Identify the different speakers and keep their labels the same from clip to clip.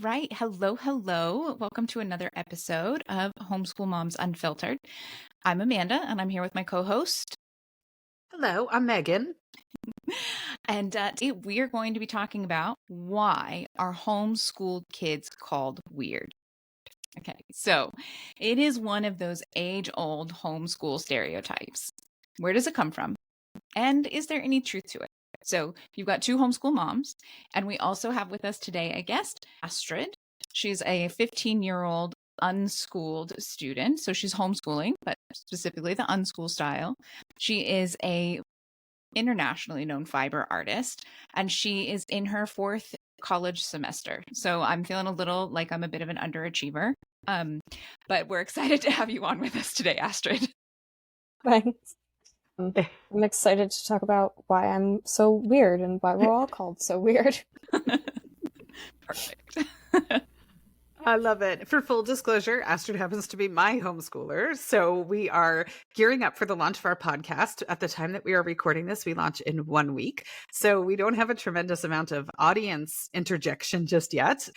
Speaker 1: right. Hello, hello. Welcome to another episode of Homeschool Moms Unfiltered. I'm Amanda, and I'm here with my co-host.
Speaker 2: Hello, I'm Megan.
Speaker 1: And today we are going to be talking about why are homeschooled kids called weird? Okay, so it is one of those age-old homeschool stereotypes. Where does it come from? And is there any truth to it? So you've got two homeschool moms, and we also have with us today a guest, Astrid. She's a 15-year-old unschooled student. So she's homeschooling, but specifically the unschool style. She is a internationally known fiber artist, and she is in her fourth college semester. So I'm feeling a little like I'm a bit of an underachiever. But we're excited to have you on with us today, Astrid.
Speaker 3: Thanks. I'm excited to talk about why I'm so weird and why we're all called so weird.
Speaker 1: Perfect.
Speaker 2: I love it. For full disclosure, Astrid happens to be my homeschooler. So we are gearing up for the launch of our podcast. At the time that we are recording this, we launch in 1 week. So we don't have a tremendous amount of audience interjection just yet.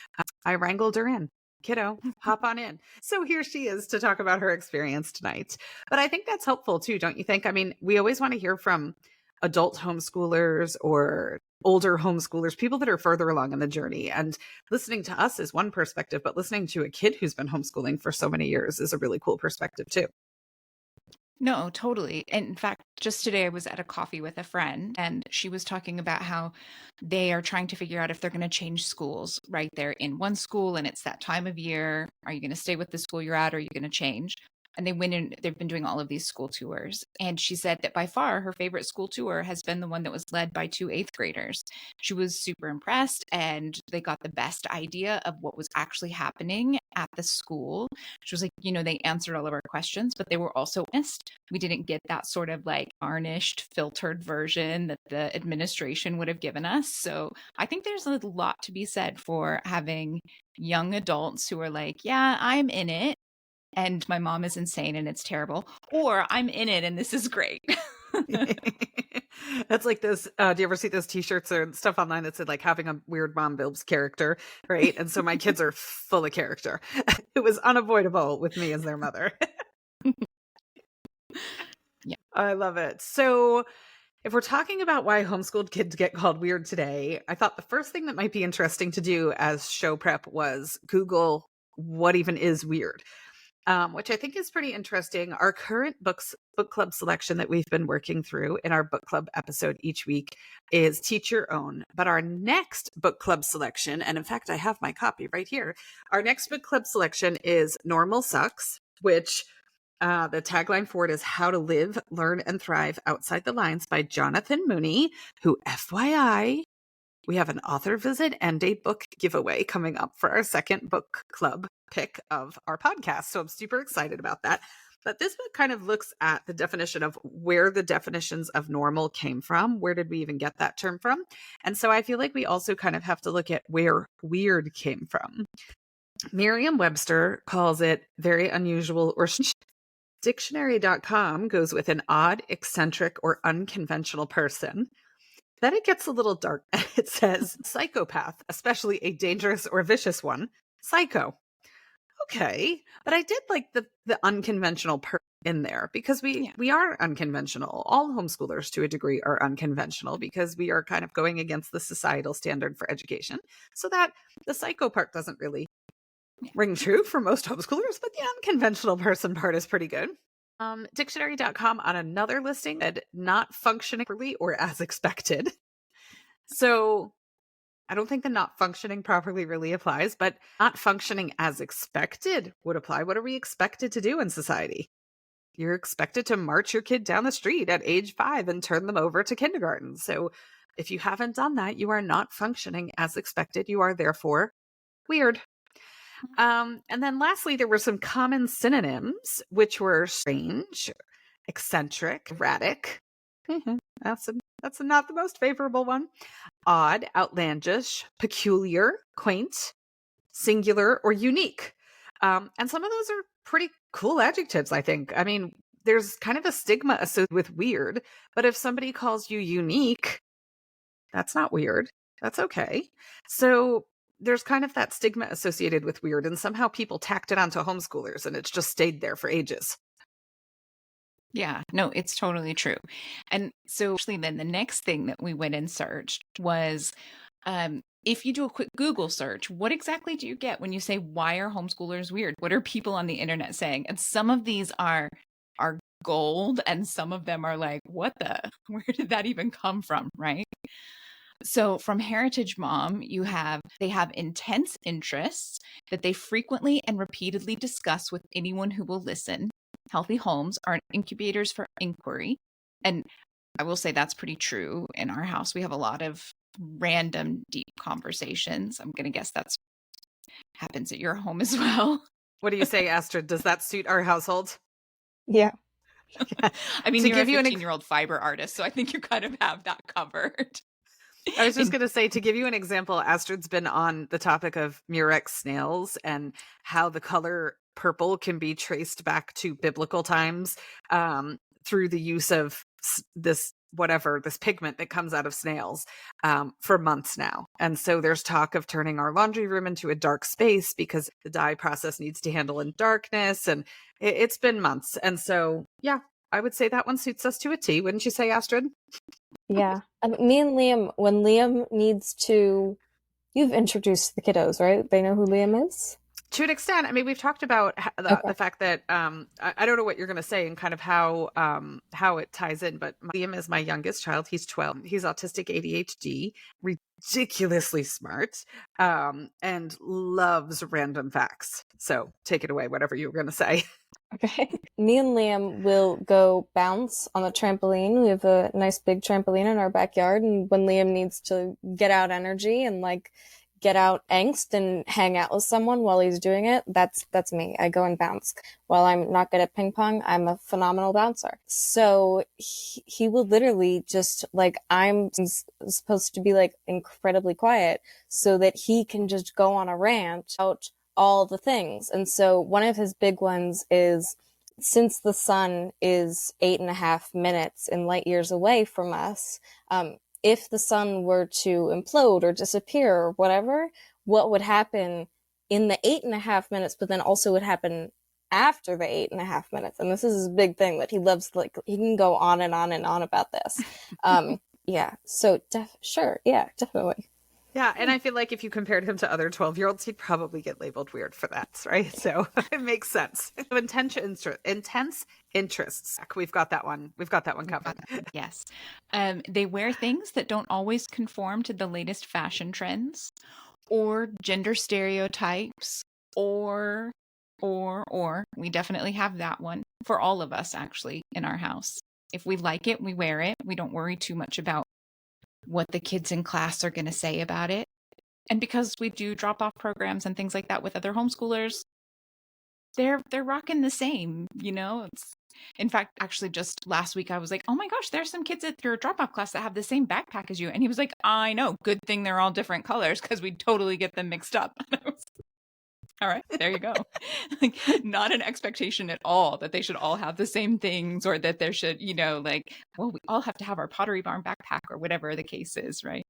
Speaker 2: I wrangled her in. Kiddo, hop on in. So here she is to talk about her experience tonight. But I think that's helpful too, don't you think? I mean, we always want to hear from adult homeschoolers or older homeschoolers, people that are further along in the journey. And listening to us is one perspective, but listening to a kid who's been homeschooling for so many years is a really cool perspective too.
Speaker 1: No, totally. In fact, just today I was at a coffee with a friend and she was talking about how they are trying to figure out if they're going to change schools right there in one school and it's that time of year. Are you going to stay with the school you're at or are you going to change? And they went in, they've been doing all of these school tours. And she said that by far her favorite school tour has been the one that was led by two eighth graders. She was super impressed and they got the best idea of what was actually happening at the school. She was like, they answered all of our questions, but they were also honest. We didn't get that sort of like varnished, filtered version that the administration would have given us. So I think there's a lot to be said for having young adults who are like, yeah, I'm in it and my mom is insane and it's terrible, or I'm in it and this is great.
Speaker 2: That's like this. Do you ever see those t-shirts or stuff online that said like having a weird mom builds character, right? And so my kids are full of character. It was unavoidable with me as their mother.
Speaker 1: Yeah.
Speaker 2: I love it. So if we're talking about why homeschooled kids get called weird today, I thought the first thing that might be interesting to do as show prep was Google what even is weird. Which I think is pretty interesting. Our current book club selection that we've been working through in our book club episode each week is Teach Your Own. But our next book club selection, and in fact, I have my copy right here. Our next book club selection is Normal Sucks, which the tagline for it is How to Live, Learn, and Thrive Outside the Lines by Jonathan Mooney, who, FYI, we have an author visit and a book giveaway coming up for our second book club pick of our podcast. So I'm super excited about that. But this book kind of looks at the definition of where the definitions of normal came from. Where did we even get that term from? And so I feel like we also kind of have to look at where weird came from. Merriam-Webster calls it very unusual or dictionary.com goes with an odd, eccentric, or unconventional person. Then it gets a little dark. It says psychopath, especially a dangerous or vicious one. Psycho. Okay. But I did like the unconventional person in there because we are unconventional. All homeschoolers to a degree are unconventional because we are kind of going against the societal standard for education. So that the psycho part doesn't really ring true for most homeschoolers, but the unconventional person part is pretty good. Dictionary.com on another listing said not functioning properly or as expected. So I don't think the not functioning properly really applies, but not functioning as expected would apply. What are we expected to do in society? You're expected to march your kid down the street at age 5 and turn them over to kindergarten. So if you haven't done that, you are not functioning as expected. You are therefore weird. And then lastly, there were some common synonyms, which were strange, eccentric, erratic. That's not the most favorable one. Odd, outlandish, peculiar, quaint, singular, or unique. And some of those are pretty cool adjectives, I think. I mean, there's kind of a stigma associated with weird, but if somebody calls you unique, that's not weird. That's okay. So there's kind of that stigma associated with weird, and somehow people tacked it onto homeschoolers and it's just stayed there for ages.
Speaker 1: Yeah, no, it's totally true. And so actually then the next thing that we went and searched was if you do a quick Google search, what exactly do you get when you say why are homeschoolers weird? What are people on the internet saying? And some of these are gold and some of them are like, what the where did that even come from, right? So from Heritage Mom, they have intense interests that they frequently and repeatedly discuss with anyone who will listen. Healthy homes are incubators for inquiry. And I will say that's pretty true in our house. We have a lot of random deep conversations. I'm going to guess that's happens at your home as well.
Speaker 2: What do you say, Astrid? Does that suit our household?
Speaker 3: Yeah.
Speaker 1: I mean,
Speaker 2: To
Speaker 1: you're a
Speaker 2: give you an
Speaker 1: 15-year-old fiber artist, so I think you kind of have that covered.
Speaker 2: I was just going to say, to give you an example, Astrid's been on the topic of Murex snails and how the color purple can be traced back to biblical times through the use of this pigment that comes out of snails for months now. And so there's talk of turning our laundry room into a dark space because the dye process needs to handle in darkness. And it's been months. And so, yeah, I would say that one suits us to a T. Wouldn't you say, Astrid?
Speaker 3: Yeah. Me and Liam, when Liam needs to, you've introduced the kiddos, right? They know who Liam is?
Speaker 2: To an extent. I mean, we've talked about the fact that I don't know what you're going to say and kind of how it ties in, but Liam is my youngest child. He's 12. He's autistic ADHD, ridiculously smart, and loves random facts. So take it away, whatever you were going to say.
Speaker 3: Okay. Me and Liam will go bounce on the trampoline. We have a nice big trampoline in our backyard, and when Liam needs to get out energy and like get out angst and hang out with someone while he's doing it, that's me. I go and bounce. While I'm not good at ping pong, I'm a phenomenal bouncer. So he will literally just like, I'm supposed to be like incredibly quiet so that he can just go on a rant about all the things. And so one of his big ones is, since the sun is 8.5 minutes in light years away from us, if the sun were to implode or disappear or whatever, what would happen in the 8.5 minutes, but then also would happen after the 8.5 minutes. And this is his big thing that he loves. Like, he can go on and on and on about this. Yeah. So sure. Yeah, definitely.
Speaker 2: Yeah, and I feel like if you compared him to other 12-year-olds, he'd probably get labeled weird for that, right? So it makes sense. Intense interests. We've got that one. We've got that one covered.
Speaker 1: Yes. They wear things that don't always conform to the latest fashion trends or gender stereotypes or we definitely have that one for all of us actually in our house. If we like it, we wear it. We don't worry too much about what the kids in class are going to say about it. And because we do drop off programs and things like that with other homeschoolers, they're rocking the same, you know. In fact, actually just last week I was like, oh my gosh, there's some kids at your drop off class that have the same backpack as you. And he was like, I know, good thing they're all different colors because we totally get them mixed up. And I was all right, there you go. Like, not an expectation at all that they should all have the same things or that there should, you know, like, well, we all have to have our Pottery Barn backpack or whatever the case is, right?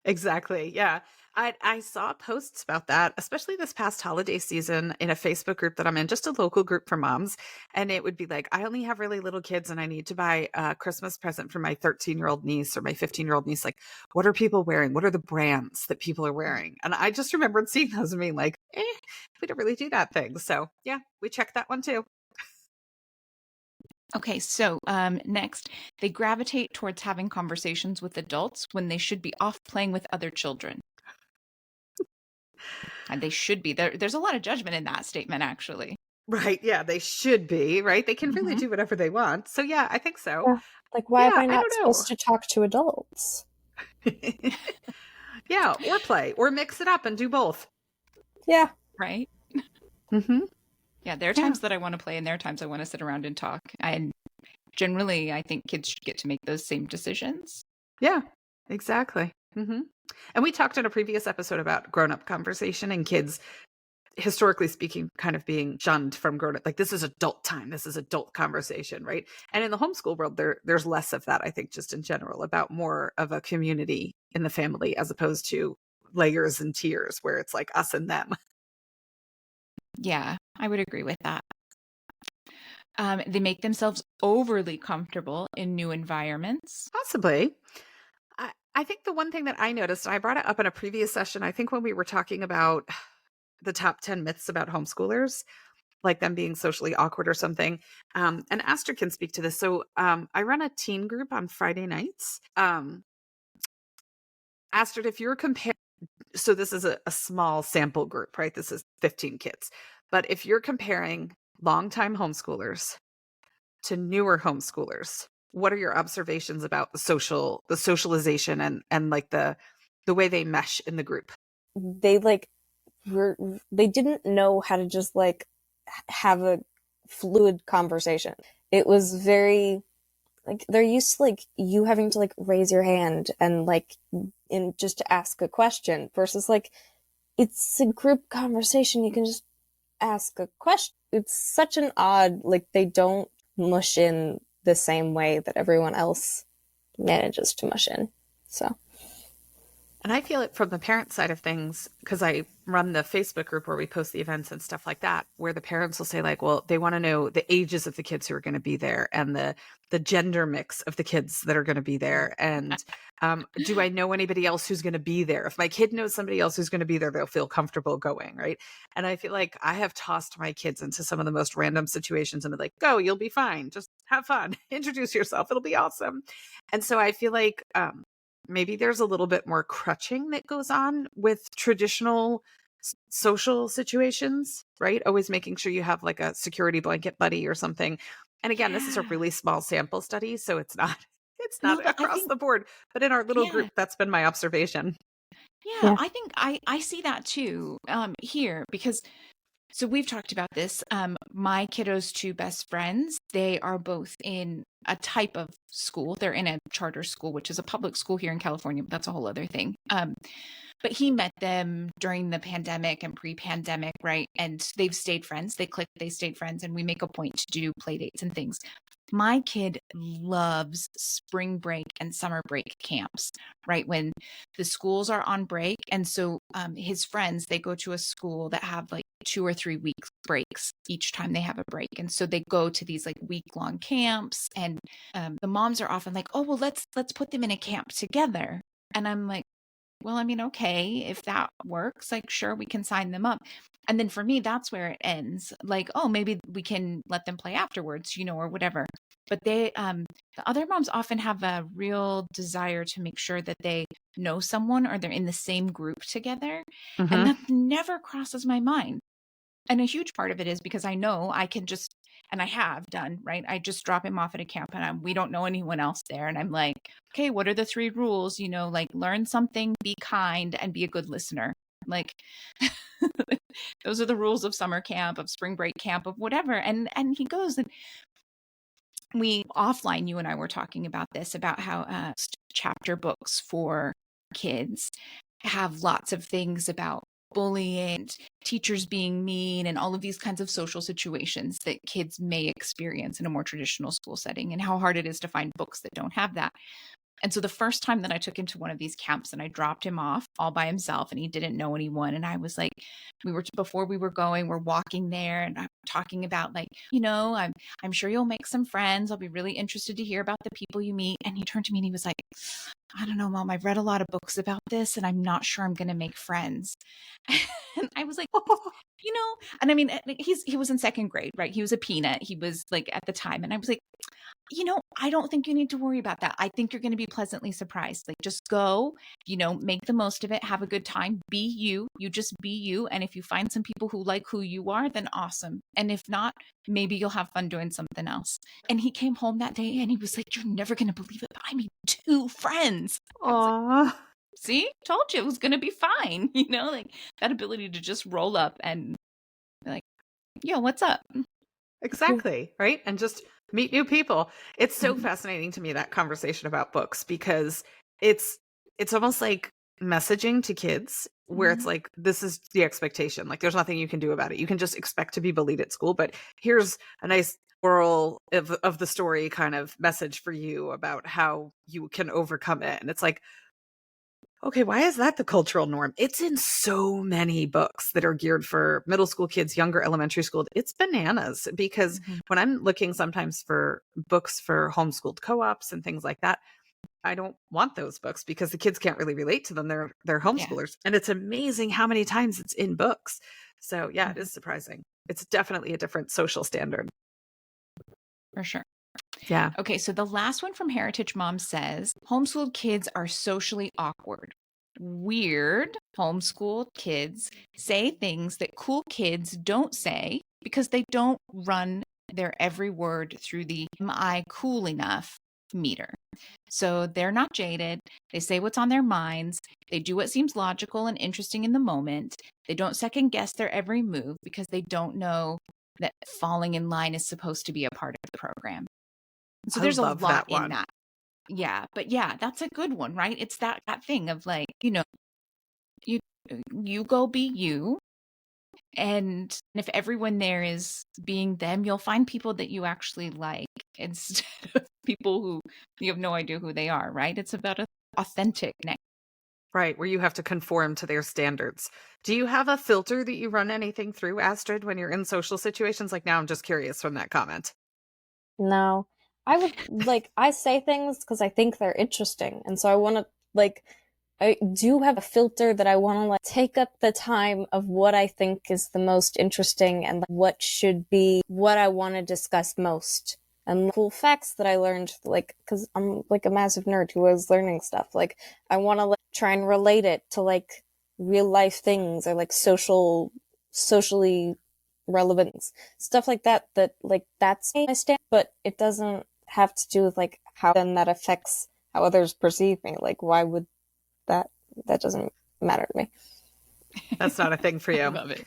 Speaker 2: Exactly. Yeah. I saw posts about that, especially this past holiday season in a Facebook group that I'm in, just a local group for moms. And it would be like, I only have really little kids and I need to buy a Christmas present for my 13-year-old niece or my 15-year-old niece. Like, what are people wearing? What are the brands that people are wearing? And I just remembered seeing those and being like, we don't really do that thing. So yeah, we checked that one too.
Speaker 1: Okay, so next, they gravitate towards having conversations with adults when they should be off playing with other children. And they should be. There's a lot of judgment in that statement, actually.
Speaker 2: Right. Yeah, they should be, right? They can really do whatever they want. So yeah, I think so.
Speaker 3: Yeah. Like, why am I not
Speaker 2: don't know.
Speaker 3: supposed to talk to adults?
Speaker 2: Yeah, or play, or mix it up and do both.
Speaker 3: Yeah.
Speaker 1: Right?
Speaker 2: Mm-hmm.
Speaker 1: Yeah, there are times that I want to play and there are times I want to sit around and talk. And generally, I think kids should get to make those same decisions.
Speaker 2: Yeah, exactly. Mm-hmm. And we talked in a previous episode about grown-up conversation and kids, historically speaking, kind of being shunned from grown-up. Like, this is adult time. This is adult conversation, right? And in the homeschool world, there's less of that, I think, just in general, about more of a community in the family as opposed to layers and tiers where it's like us and them.
Speaker 1: Yeah, I would agree with that. They make themselves overly comfortable in new environments.
Speaker 2: Possibly. I think the one thing that I noticed, and I brought it up in a previous session, I think when we were talking about the top 10 myths about homeschoolers, like them being socially awkward or something. And Astrid can speak to this. So I run a teen group on Friday nights. Astrid, if you're comparing, so this is a small sample group, right? This is 15 kids. But if you're comparing longtime homeschoolers to newer homeschoolers, what are your observations about the socialization and like the way they mesh in the group?
Speaker 3: They they didn't know how to just like have a fluid conversation. It was very like they're used to like you having to like raise your hand and like in just to ask a question versus like it's a group conversation. You can just ask a question. It's such an odd, like they don't mush in the same way that everyone else manages to mush in. So.
Speaker 2: And I feel it from the parent side of things because I run the Facebook group where we post the events and stuff like that, where the parents will say like, well, they want to know the ages of the kids who are going to be there and the gender mix of the kids that are going to be there. And do I know anybody else who's going to be there? If my kid knows somebody else who's going to be there, they'll feel comfortable going, right? And I feel like I have tossed my kids into some of the most random situations and been like, go, you'll be fine. Just have fun. Introduce yourself. It'll be awesome. And so I feel like maybe there's a little bit more crutching that goes on with traditional social situations, right? Always making sure you have like a security blanket buddy or something. And again, this is a really small sample study, so it's not
Speaker 1: No, but I
Speaker 2: across
Speaker 1: think,
Speaker 2: the board. But in our little
Speaker 1: yeah,
Speaker 2: group, that's been my observation.
Speaker 1: yeah,
Speaker 3: Yeah.
Speaker 1: I think I see that too here because so we've talked about this. My kiddos' two best friends, they are both in a type of school. They're in a charter school, which is a public school here in California, but that's a whole other thing. But he met them during the pandemic and pre-pandemic, right? And they've stayed friends. They clicked, they stayed friends, and we make a point to do play dates and things. My kid loves spring break and summer break camps, right? When the schools are on break. And so his friends, they go to a school that have like 2 or 3 weeks breaks each time they have a break. And so they go to these like week-long camps. And the moms are often like, oh, well, let's put them in a camp together. And I'm like, well, I mean, okay, if that works, like, sure, we can sign them up. And then for me, that's where it ends. Like, oh, maybe we can let them play afterwards, or whatever. But the other moms often have a real desire to make sure that they know someone or they're in the same group together. And
Speaker 2: Mm-hmm.
Speaker 1: that never crosses my mind. And a huge part of it is because I know I can just, and I have done, right? I just drop him off at a camp and we don't know anyone else there. And I'm like, okay, what are the 3 rules? Like learn something, be kind, and be a good listener. Like those are the rules of summer camp, of spring break camp, of whatever. And he goes and we offline, you and I were talking about this, about how chapter books for kids have lots of things about bullying and teachers being mean and all of these kinds of social situations that kids may experience in a more traditional school setting and how hard it is to find books that don't have that. And so the first time that I took him to one of these camps and I dropped him off all by himself and he didn't know anyone. And I was like, before we were going, we're walking there and I'm talking about like, I'm sure you'll make some friends. I'll be really interested to hear about the people you meet. And he turned to me and he was like, I don't know, Mom, I've read a lot of books about this and I'm not sure I'm going to make friends. And I was like, and I mean, he was in second grade, right? He was a peanut. He was like at the time. And I was like, I don't think you need to worry about that. I think you're going to be pleasantly surprised. Like, just go, make the most of it, have a good time, be you. You just be you. And if you find some people who like who you are, then awesome. And if not, maybe you'll have fun doing something else. And he came home that day and he was like, you're never going to believe it, but I made 2 friends. I was like,
Speaker 2: Aw.
Speaker 1: see, told you it was going to be fine. Like that ability to just roll up and be like, yo, what's up?
Speaker 2: Exactly. Right. And just meet new people. It's so
Speaker 1: Mhm.
Speaker 2: fascinating to me, that conversation about books, because it's almost like messaging to kids where it's
Speaker 1: Mhm.
Speaker 2: like, this is the expectation. Like there's nothing you can do about it. You can just expect to be bullied at school, but here's a nice moral of the story kind of message for you about how you can overcome it. And it's like, Okay, why is that the cultural norm? It's in so many books that are geared for middle school kids, younger elementary school. It's bananas because
Speaker 1: Mhm.
Speaker 2: when I'm looking sometimes for books for homeschooled co-ops and things like that, I don't want those books because the kids can't really relate to them. They're
Speaker 1: Yeah.
Speaker 2: homeschoolers. And it's amazing how many times it's in books. So yeah, it
Speaker 1: Mhm.
Speaker 2: is surprising. It's definitely a different social standard.
Speaker 1: For sure.
Speaker 2: Yeah.
Speaker 1: Okay, so the last one from Heritage Mom says homeschooled kids are socially awkward. Weird. Homeschooled kids say things that cool kids don't say because they don't run their every word through the am I cool enough meter. So they're not jaded. They say what's on their minds. They do what seems logical and interesting in the moment. They don't second guess their every move because they don't know that falling in line is supposed to be a part of the program. So
Speaker 2: I
Speaker 1: there's a
Speaker 2: love
Speaker 1: lot
Speaker 2: that
Speaker 1: in
Speaker 2: one.
Speaker 1: that. Yeah, but yeah, that's a good one, right? It's that thing of like, you you go be you, and if everyone there is being them, you'll find people that you actually like instead of people who you have no idea who they are, right? It's about a authentic next.
Speaker 2: Right, where you have to conform to their standards. Do you have a filter that you run anything through, Astrid, when you're in social situations? Like now I'm just curious from that comment.
Speaker 3: No. I would like I say things because I think they're interesting. And so I want to like I do have a filter that I want to like take up the time of what I think is the most interesting and like, what should be what I want to discuss most. And cool facts that I learned, like, because I'm like a massive nerd who is learning stuff. Like, I want to like try and relate it to like real life things or like socially relevant stuff like that. That like that's my stand, but it doesn't have to do with like how then that affects how others perceive me. Like, why would that that doesn't matter to me.
Speaker 2: That's not a thing for
Speaker 1: I
Speaker 2: you.
Speaker 1: love it.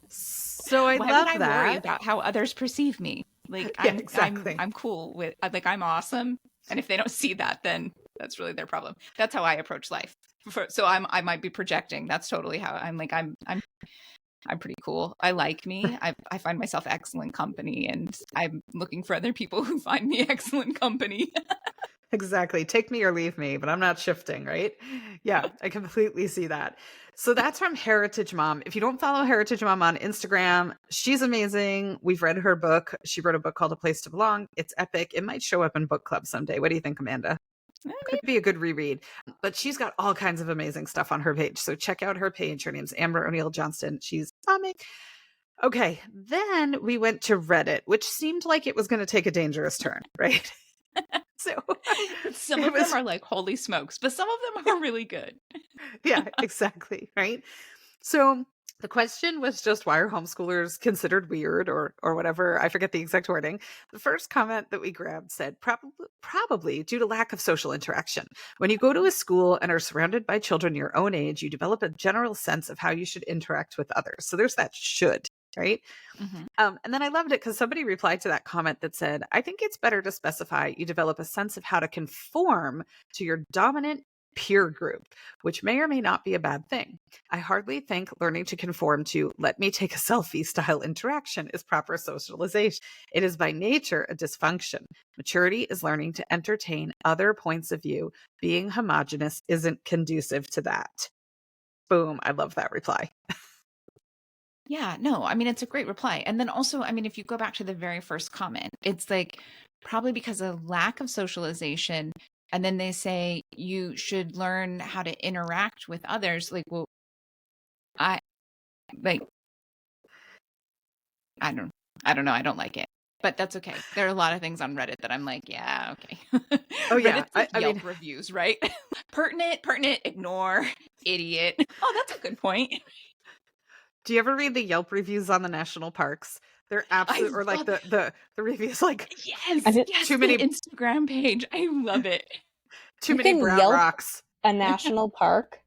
Speaker 2: So I
Speaker 1: Why would
Speaker 2: love
Speaker 1: I worry
Speaker 2: that.
Speaker 1: about how others perceive me? Like
Speaker 2: Yeah,
Speaker 1: I'm
Speaker 2: exactly.
Speaker 1: I'm cool with like I'm awesome, and if they don't see that, then that's really their problem. That's how I approach life. So I might be projecting. That's totally how I'm like I'm pretty cool. I like me. I find myself excellent company, and I'm looking for other people who find me excellent company.
Speaker 2: Exactly. Take me or leave me, but I'm not shifting, right? Yeah, I completely see that. So that's from Heritage Mom. If you don't follow Heritage Mom on Instagram, she's amazing. We've read her book. She wrote a book called A Place to Belong. It's epic. It might show up in book club someday. What do you think, Amanda? Could be a good reread. But she's got all kinds of amazing stuff on her page. So check out her page. Her name's Amber O'Neill Johnston. She's amazing. Okay, then we went to Reddit, which seemed like it was going to take a dangerous turn, right? So
Speaker 1: Some
Speaker 2: it
Speaker 1: of them
Speaker 2: was,
Speaker 1: are like holy smokes, but some of them are really good.
Speaker 2: yeah, exactly, right? So the question was just why are homeschoolers considered weird or whatever? I forget the exact wording. The first comment that we grabbed said probably due to lack of social interaction. When you go to a school and are surrounded by children your own age, you develop a general sense of how you should interact with others. So there's that should, right?
Speaker 1: Mhm.
Speaker 2: And then I loved it because somebody replied to that comment that said, I think it's better to specify you develop a sense of how to conform to your dominant peer group, which may or may not be a bad thing. I hardly think learning to conform to let me take a selfie style interaction is proper socialization. It is by nature a dysfunction. Maturity is learning to entertain other points of view. Being homogenous isn't conducive to that. Boom. I love that reply.
Speaker 1: Yeah, no, I mean, it's a great reply. And then also, I mean, if you go back to the very first comment, it's like probably because of lack of socialization. And then they say you should learn how to interact with others. Like, well, I like, I don't, I don't know. I don't like it, but that's okay. There are a lot of things on Reddit that I'm like, yeah, okay.
Speaker 2: Oh, yeah.
Speaker 1: Reddit's like
Speaker 2: I mean,
Speaker 1: Yelp reviews, right? Pertinent, ignore, idiot. Oh, that's a good point.
Speaker 2: do you ever read the Yelp reviews on the national parks? They're
Speaker 1: I
Speaker 2: absolute, or like
Speaker 1: love,
Speaker 2: the reviews like
Speaker 3: I
Speaker 1: yes,
Speaker 3: did,
Speaker 1: yes,
Speaker 2: too
Speaker 1: the
Speaker 2: many
Speaker 1: Instagram page. I love it.
Speaker 2: too
Speaker 3: you
Speaker 2: many
Speaker 3: can
Speaker 2: brown
Speaker 3: Yelp
Speaker 2: rocks.
Speaker 3: a national park.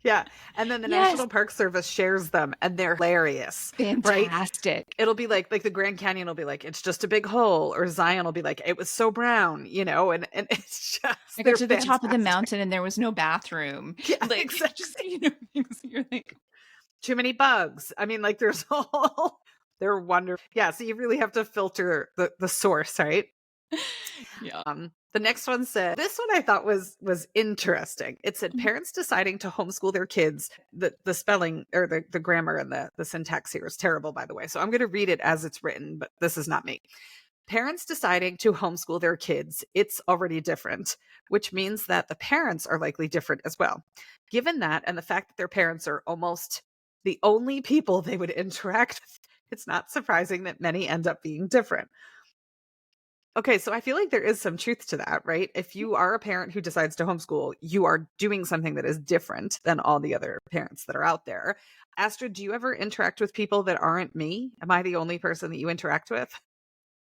Speaker 2: Yeah. And then the
Speaker 1: Yes,
Speaker 2: National Park Service shares them and they're hilarious, right?
Speaker 1: fantastic.
Speaker 2: It'll be like the Grand Canyon will be like, it's just a big hole, or Zion will be like, it was so brown, and it's
Speaker 1: I
Speaker 2: just
Speaker 1: got
Speaker 2: they're
Speaker 1: to the top of the
Speaker 2: fantastic.
Speaker 1: mountain and there was no bathroom.
Speaker 2: Yeah,
Speaker 1: Like, just,
Speaker 2: exactly.
Speaker 1: things you're like,
Speaker 2: Too many bugs. I mean, like there's all they're wonderful. Yeah, so you really have to filter the source, right?
Speaker 1: Yeah.
Speaker 2: The next one said, this one I thought was interesting. It said parents deciding to homeschool their kids. The spelling or the grammar and the syntax here is terrible, by the way. So I'm going to read it as it's written, but this is not me. Parents deciding to homeschool their kids, it's already different, which means that the parents are likely different as well. Given that and the fact that their parents are almost the only people they would interact with, it's not surprising that many end up being different. Okay, so I feel like there is some truth to that, right? If you are a parent who decides to homeschool, you are doing something that is different than all the other parents that are out there. Astrid, do you ever interact with people that aren't me? Am I the only person that you interact with?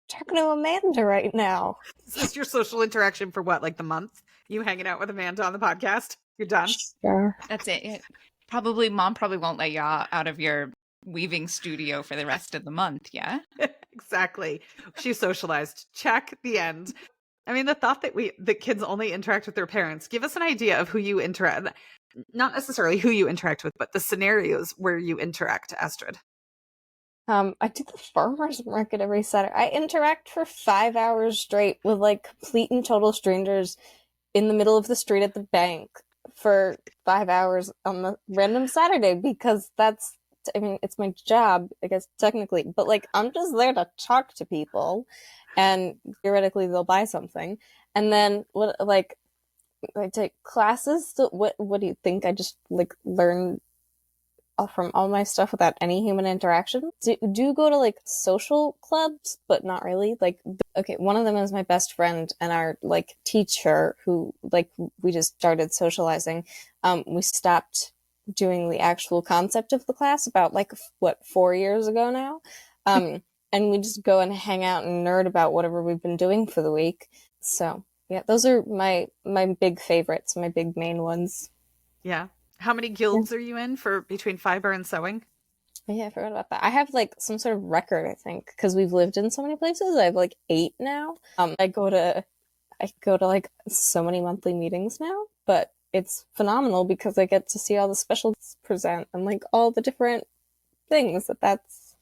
Speaker 3: Talking to Amanda right now.
Speaker 2: Is this your social interaction for what, like the month? You hanging out with Amanda on the podcast? You're done?
Speaker 3: Sure.
Speaker 1: That's it. Mom probably won't let you out of your weaving studio for the rest of the month. Yeah.
Speaker 2: Exactly. She socialized. Check. The end. I mean, the thought that the kids only interact with their parents, give us an idea of who you interact, not necessarily who you interact with, but the scenarios where you interact, Astrid.
Speaker 3: I do the farmer's market every Saturday. I interact for 5 hours straight with like complete and total strangers in the middle of the street at the bank for 5 hours on the random Saturday because it's my job, I guess, technically. But like, I'm just there to talk to people and theoretically they'll buy something. And then I take classes. So what do you think? I just like learn from all my stuff without any human interaction. Do go to like social clubs, but not really. Like, okay, one of them is my best friend and our like teacher who like we just started socializing. We stopped doing the actual concept of the class about like 4 years ago now. And we just go and hang out and nerd about whatever we've been doing for the week. So yeah, those are my big favorites, my big main ones.
Speaker 2: Yeah. How many guilds are you in for between fiber and sewing?
Speaker 3: Yeah, I forgot about that. I have like some sort of record, I think, because we've lived in so many places. I have like 8 now. I go to like so many monthly meetings now, but it's phenomenal because I get to see all the specials present and like all the different things that's.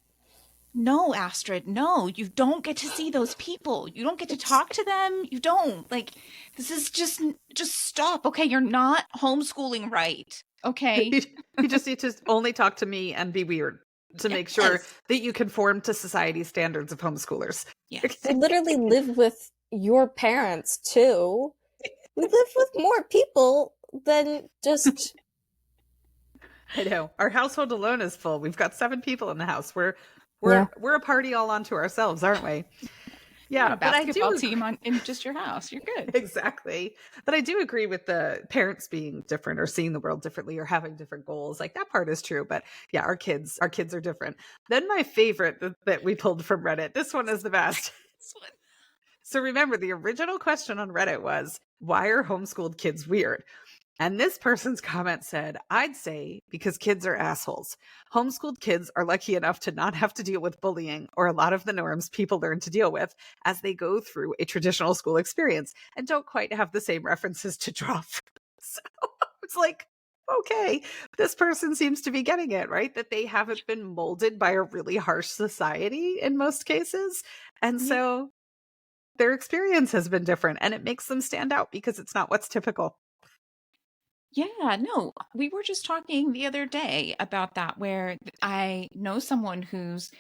Speaker 1: No, Astrid, no, you don't get to see those people. You don't get to talk to them. You don't. Like, this is just stop. Okay, you're not homeschooling right. Okay.
Speaker 2: You just need to only talk to me and be weird to make sure that you conform to society's standards of homeschoolers.
Speaker 1: Yes.
Speaker 3: I literally live with your parents too. We live with more people than just.
Speaker 2: I know. Our household alone is full. We've got 7 people in the house. We're a party all onto ourselves, aren't we? Yeah,
Speaker 1: but basketball team in just your house. You're good.
Speaker 2: Exactly. But I do agree with the parents being different or seeing the world differently or having different goals. Like that part is true. But yeah, our kids are different. Then my favorite that we pulled from Reddit. This one is the best. So remember, the original question on Reddit was, why are homeschooled kids weird? And this person's comment said, I'd say because kids are assholes. Homeschooled kids are lucky enough to not have to deal with bullying or a lot of the norms people learn to deal with as they go through a traditional school experience and don't quite have the same references to draw from. So it's like, okay, this person seems to be getting it, right? That they haven't been molded by a really harsh society in most cases. And so their experience has been different and it makes them stand out because it's not what's typical.
Speaker 1: Yeah, no, we were just talking the other day about that, where I know someone whose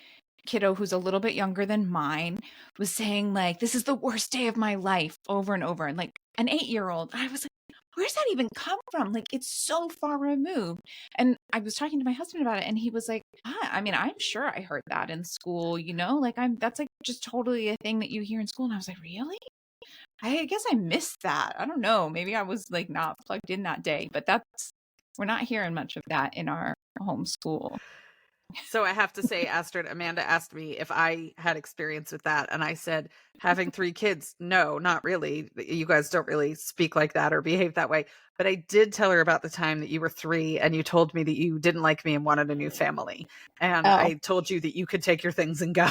Speaker 1: kiddo, who's a little bit younger than mine, was saying, like, this is the worst day of my life over and over. And like an 8-year-old, I was like, where's that even come from? Like, it's so far removed. And I was talking to my husband about it, and he was like, I mean, I'm sure I heard that in school, like that's like just totally a thing that you hear in school. And I was like, really? I guess I missed that. I don't know. Maybe I was like not plugged in that day, but we're not hearing much of that in our homeschool.
Speaker 2: So I have to say, Astrid, Amanda asked me if I had experience with that. And I said, having 3 kids, no, not really. You guys don't really speak like that or behave that way. But I did tell her about the time that you were 3 and you told me that you didn't like me and wanted a new family. And I told you that you could take your things and go.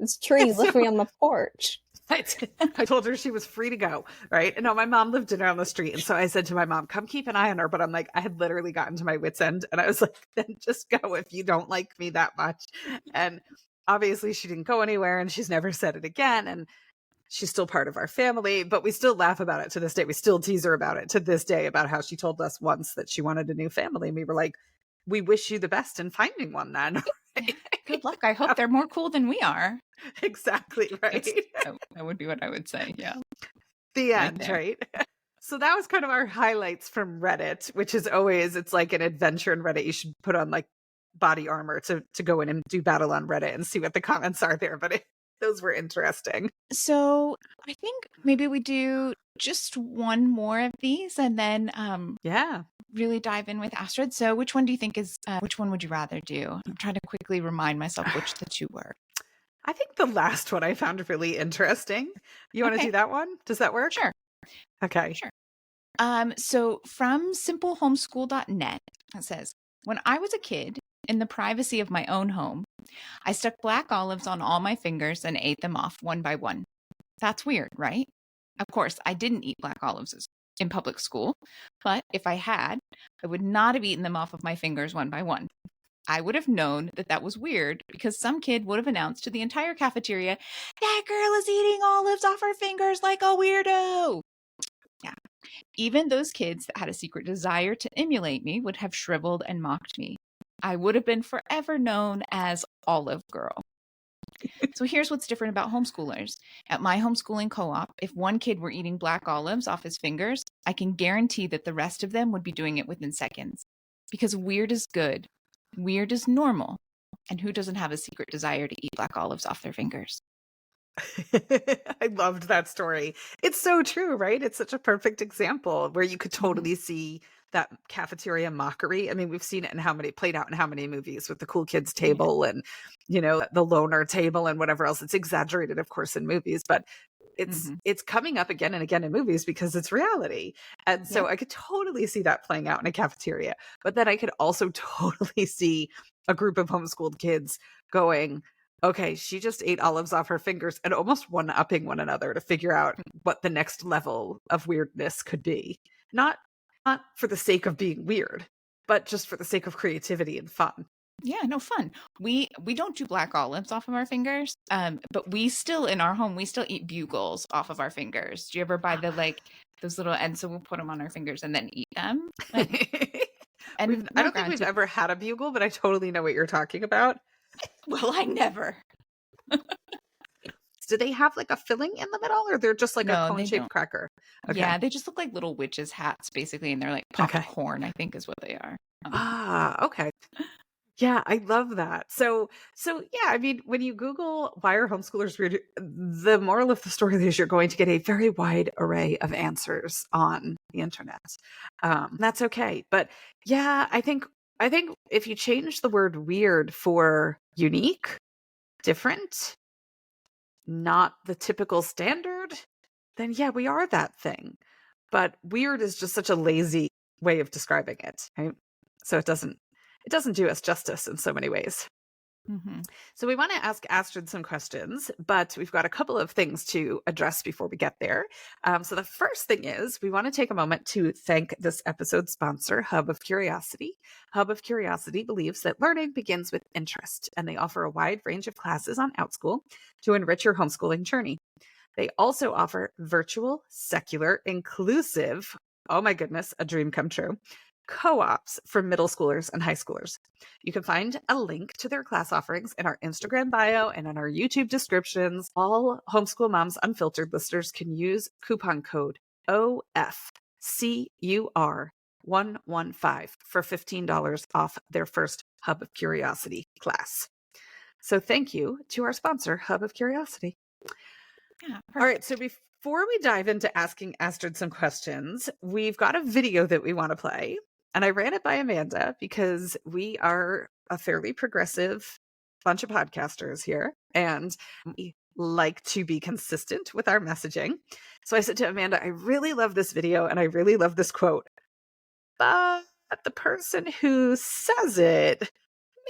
Speaker 3: It's true. You left me on the porch.
Speaker 2: I told her she was free to go, right? And no, my mom lived dinner on the street. And so I said to my mom, come keep an eye on her. But I'm like, I had literally gotten to my wit's end. And I was like, then just go if you don't like me that much. And obviously she didn't go anywhere and she's never said it again. And she's still part of our family, but we still laugh about it to this day. We still tease her about it to this day, about how she told us once that she wanted a new family. And we were like, we wish you the best in finding one then.
Speaker 1: Good luck. I hope they're more cool than we are.
Speaker 2: Exactly, right?
Speaker 1: That would be what I would say. Yeah.
Speaker 2: The
Speaker 1: Right
Speaker 2: end,
Speaker 1: there.
Speaker 2: right? So that was kind of our highlights from Reddit, which is always, it's like an adventure in Reddit. You should put on like body armor to go in and do battle on Reddit and see what the comments are there. But those were interesting.
Speaker 1: So I think maybe we do just one more of these and then
Speaker 2: Yeah.
Speaker 1: really dive in with Astrid. So which one do you think is, which one would you rather do? I'm trying to quickly remind myself which the two were.
Speaker 2: I think the last one I found really interesting. You want to
Speaker 1: Okay.
Speaker 2: do that one? Does that work?
Speaker 1: Sure.
Speaker 2: Okay.
Speaker 1: Sure. So from simplehomeschool.net, it says, when I was a kid, in the privacy of my own home, I stuck black olives on all my fingers and ate them off one by one. That's weird, right? Of course, I didn't eat black olives in public school, but if I had, I would not have eaten them off of my fingers one by one. I would have known that that was weird because some kid would have announced to the entire cafeteria, that girl is eating olives off her fingers like a weirdo. Yeah. Even those kids that had a secret desire to emulate me would have shriveled and mocked me. I would have been forever known as Olive Girl. So here's what's different about homeschoolers. At my homeschooling co-op, if one kid were eating black olives off his fingers, I can guarantee that the rest of them would be doing it within seconds. Because weird is good. Weird is normal. And who doesn't have a secret desire to eat black olives off their fingers?
Speaker 2: I loved that story. It's so true, right? It's such a perfect example where you could totally see that cafeteria mockery. I mean, we've seen it in played out in how many movies with the cool kids table and, the loner table and whatever else. It's exaggerated, of course, in movies, but it's coming up again and again in movies because it's reality. And so I could totally see that playing out in a cafeteria. But then I could also totally see a group of homeschooled kids going, okay, she just ate olives off her fingers, and almost one-upping one another to figure out what the next level of weirdness could be. Not for the sake of being weird, but just for the sake of creativity and fun.
Speaker 1: Yeah, no, fun. We don't do black olives off of our fingers, but we still, in our home, we still eat bugles off of our fingers. Do you ever buy those little, and so we'll put them on our fingers and then eat them? And
Speaker 2: I don't think we've ever had a bugle, but I totally know what you're talking about.
Speaker 1: Well, I never.
Speaker 2: Do they have like a filling in the middle, or they're just like a cone-shaped cracker?
Speaker 1: Okay. Yeah, they just look like little witches' hats, basically, and they're like popcorn, I think is what they are.
Speaker 2: Okay. Yeah, I love that. So yeah, I mean, when you Google why are homeschoolers weird, the moral of the story is you're going to get a very wide array of answers on the internet. That's okay. But yeah, I think if you change the word weird for unique, different, not the typical standard, then yeah, we are that thing. But weird is just such a lazy way of describing it, right? So it doesn't do us justice in so many ways. So we want to ask Astrid some questions, but we've got a couple of things to address before we get there. So the first thing is we want to take a moment to thank this episode's sponsor, Hub of Curiosity. Hub of Curiosity believes that learning begins with interest, and they offer a wide range of classes on OutSchool to enrich your homeschooling journey. They also offer virtual, secular, inclusive, oh my goodness, a dream come true, co-ops for middle schoolers and high schoolers. You can find a link to their class offerings in our Instagram bio and in our YouTube descriptions. All Homeschool Moms Unfiltered listeners can use coupon code OFCUR115 for $15 off their first Hub of Curiosity class. So thank you to our sponsor, Hub of Curiosity.
Speaker 1: Yeah,
Speaker 2: all right, so before we dive into asking Astrid some questions, we've got a video that we want to play. And I ran it by Amanda because we are a fairly progressive bunch of podcasters here, and we like to be consistent with our messaging. So I said to Amanda, I really love this video and I really love this quote, but the person who says it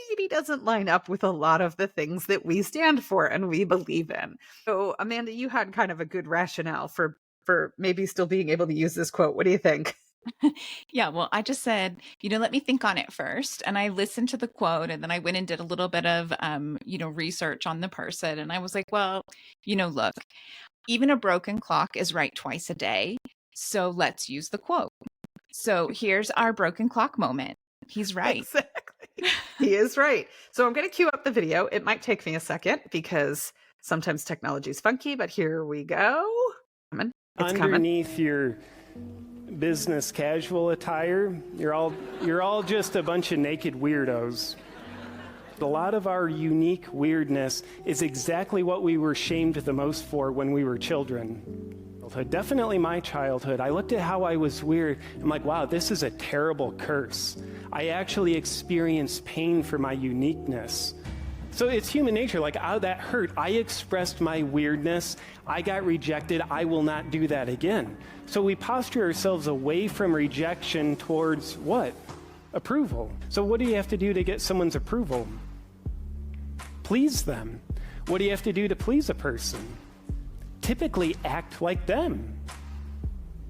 Speaker 2: maybe doesn't line up with a lot of the things that we stand for and we believe in. So Amanda, you had kind of a good rationale for maybe still being able to use this quote. What do you think?
Speaker 1: Yeah, well, I just said, let me think on it first. And I listened to the quote and then I went and did a little bit of, research on the person. And I was like, well, look, even a broken clock is right twice a day. So let's use the quote. So here's our broken clock moment. He's right.
Speaker 2: Exactly. He is right. So I'm going to cue up the video. It might take me a second because sometimes technology is funky, but here we go. It's
Speaker 4: underneath your business casual attire, you're all just a bunch of naked weirdos. A lot of our unique weirdness is exactly what we were shamed the most for when we were children. Definitely my childhood. I looked at how I was weird. I'm like, wow, this is a terrible curse. I actually experienced pain for my uniqueness. So it's human nature. Like, oh, that hurt. I expressed my weirdness. I got rejected. I will not do that again. So we posture ourselves away from rejection towards what? Approval. So what do you have to do to get someone's approval? Please them. What do you have to do to please a person? Typically act like them.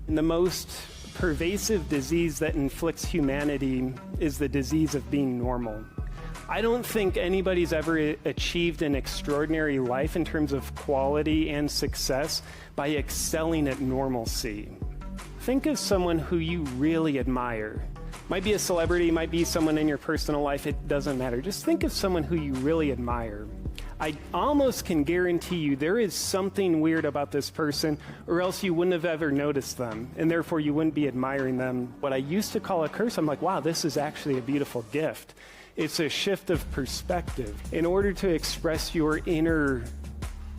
Speaker 4: And the most pervasive disease that inflicts humanity is the disease of being normal. I don't think anybody's ever achieved an extraordinary life in terms of quality and success by excelling at normalcy. Think of someone who you really admire. Might be a celebrity, might be someone in your personal life, it doesn't matter. Just think of someone who you really admire. I almost can guarantee you there is something weird about this person, or else you wouldn't have ever noticed them, and therefore you wouldn't be admiring them. What I used to call a curse, I'm like, wow, this is actually a beautiful gift. It's a shift of perspective. In order to express your inner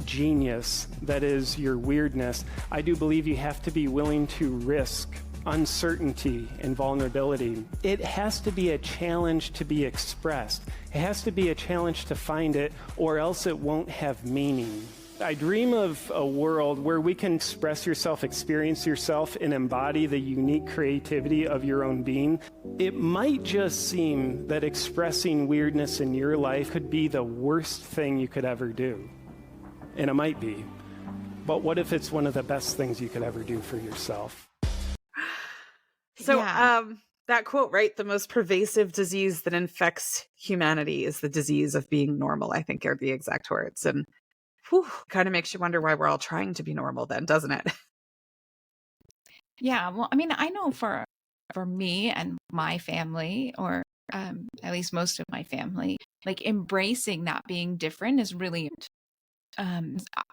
Speaker 4: genius, that is your weirdness, I do believe you have to be willing to risk uncertainty and vulnerability. It has to be a challenge to be expressed. It has to be a challenge to find it, or else it won't have meaning. I dream of a world where we can express yourself, experience yourself, and embody the unique creativity of your own being. It might just seem that expressing weirdness in your life could be the worst thing you could ever do. And it might be. But what if it's one of the best things you could ever do for yourself?
Speaker 2: So,
Speaker 1: Yeah.
Speaker 2: that quote, right? The most pervasive disease that infects humanity is the disease of being normal, I think are the exact words. And kind of makes you wonder why we're all trying to be normal then, doesn't it?
Speaker 1: Yeah. Well, I mean, I know for me and my family, or at least most of my family, like embracing that being different is really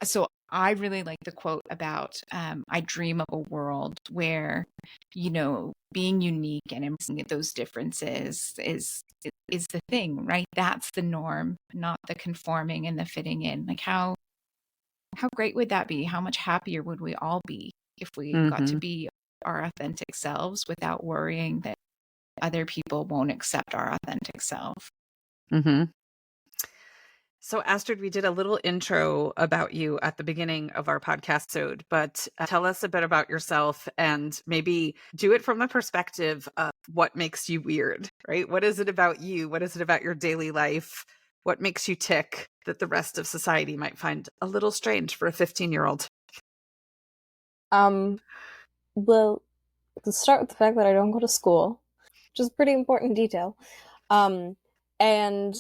Speaker 1: so I really like the quote about I dream of a world where, being unique and embracing those differences is the thing, right? That's the norm, not the conforming and the fitting in. Like how great would that be? How much happier would we all be if we got to
Speaker 2: Mm-hmm.
Speaker 1: be our authentic selves without worrying that other people won't accept our authentic self?
Speaker 2: Mm-hmm. So, Astrid, we did a little intro about you at the beginning of our podcast episode, but tell us a bit about yourself and maybe do it from the perspective of what makes you weird, right? What is it about you? What is it about your daily life? What makes you tick that the rest of society might find a little strange for a 15-year-old?
Speaker 3: Well, to start with the fact that I don't go to school, which is a pretty important detail. And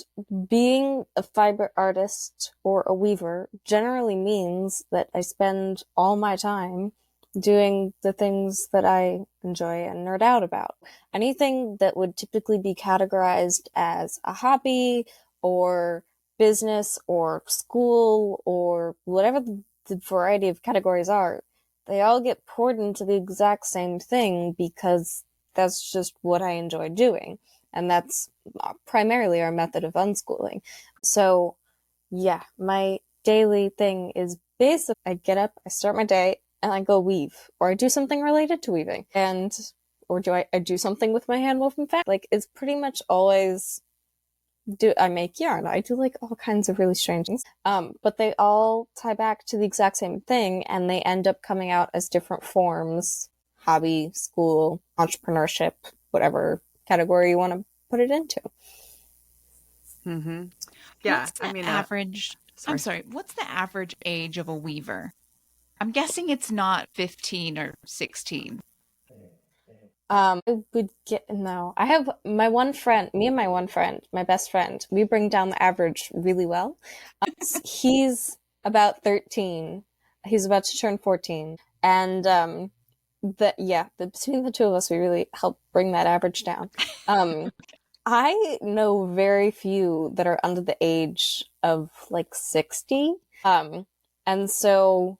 Speaker 3: being a fiber artist or a weaver generally means that I spend all my time doing the things that I enjoy and nerd out about. Anything that would typically be categorized as a hobby or business or school or whatever the variety of categories are, they all get poured into the exact same thing because that's just what I enjoy doing. And that's primarily our method of unschooling. So, yeah, my daily thing is basic. I get up, I start my day, and I go weave, or I do something related to weaving, or I do something with my hand woven fabric. Like, it's pretty much always I make yarn. I do like all kinds of really strange things. But they all tie back to the exact same thing, and they end up coming out as different forms: hobby, school, entrepreneurship, whatever category you want to put it into.
Speaker 2: Mm-hmm. Yeah,
Speaker 1: What's the
Speaker 2: I mean,
Speaker 1: average? I'm sorry. What's the average age of a weaver? I'm guessing it's not 15 or 16.
Speaker 3: I would get no. I have my one friend, me and my one friend, my best friend. We bring down the average really well. He's about 13. He's about to turn 14, and between the two of us, we really help bring that average down. I know very few that are under the age of like 60. And so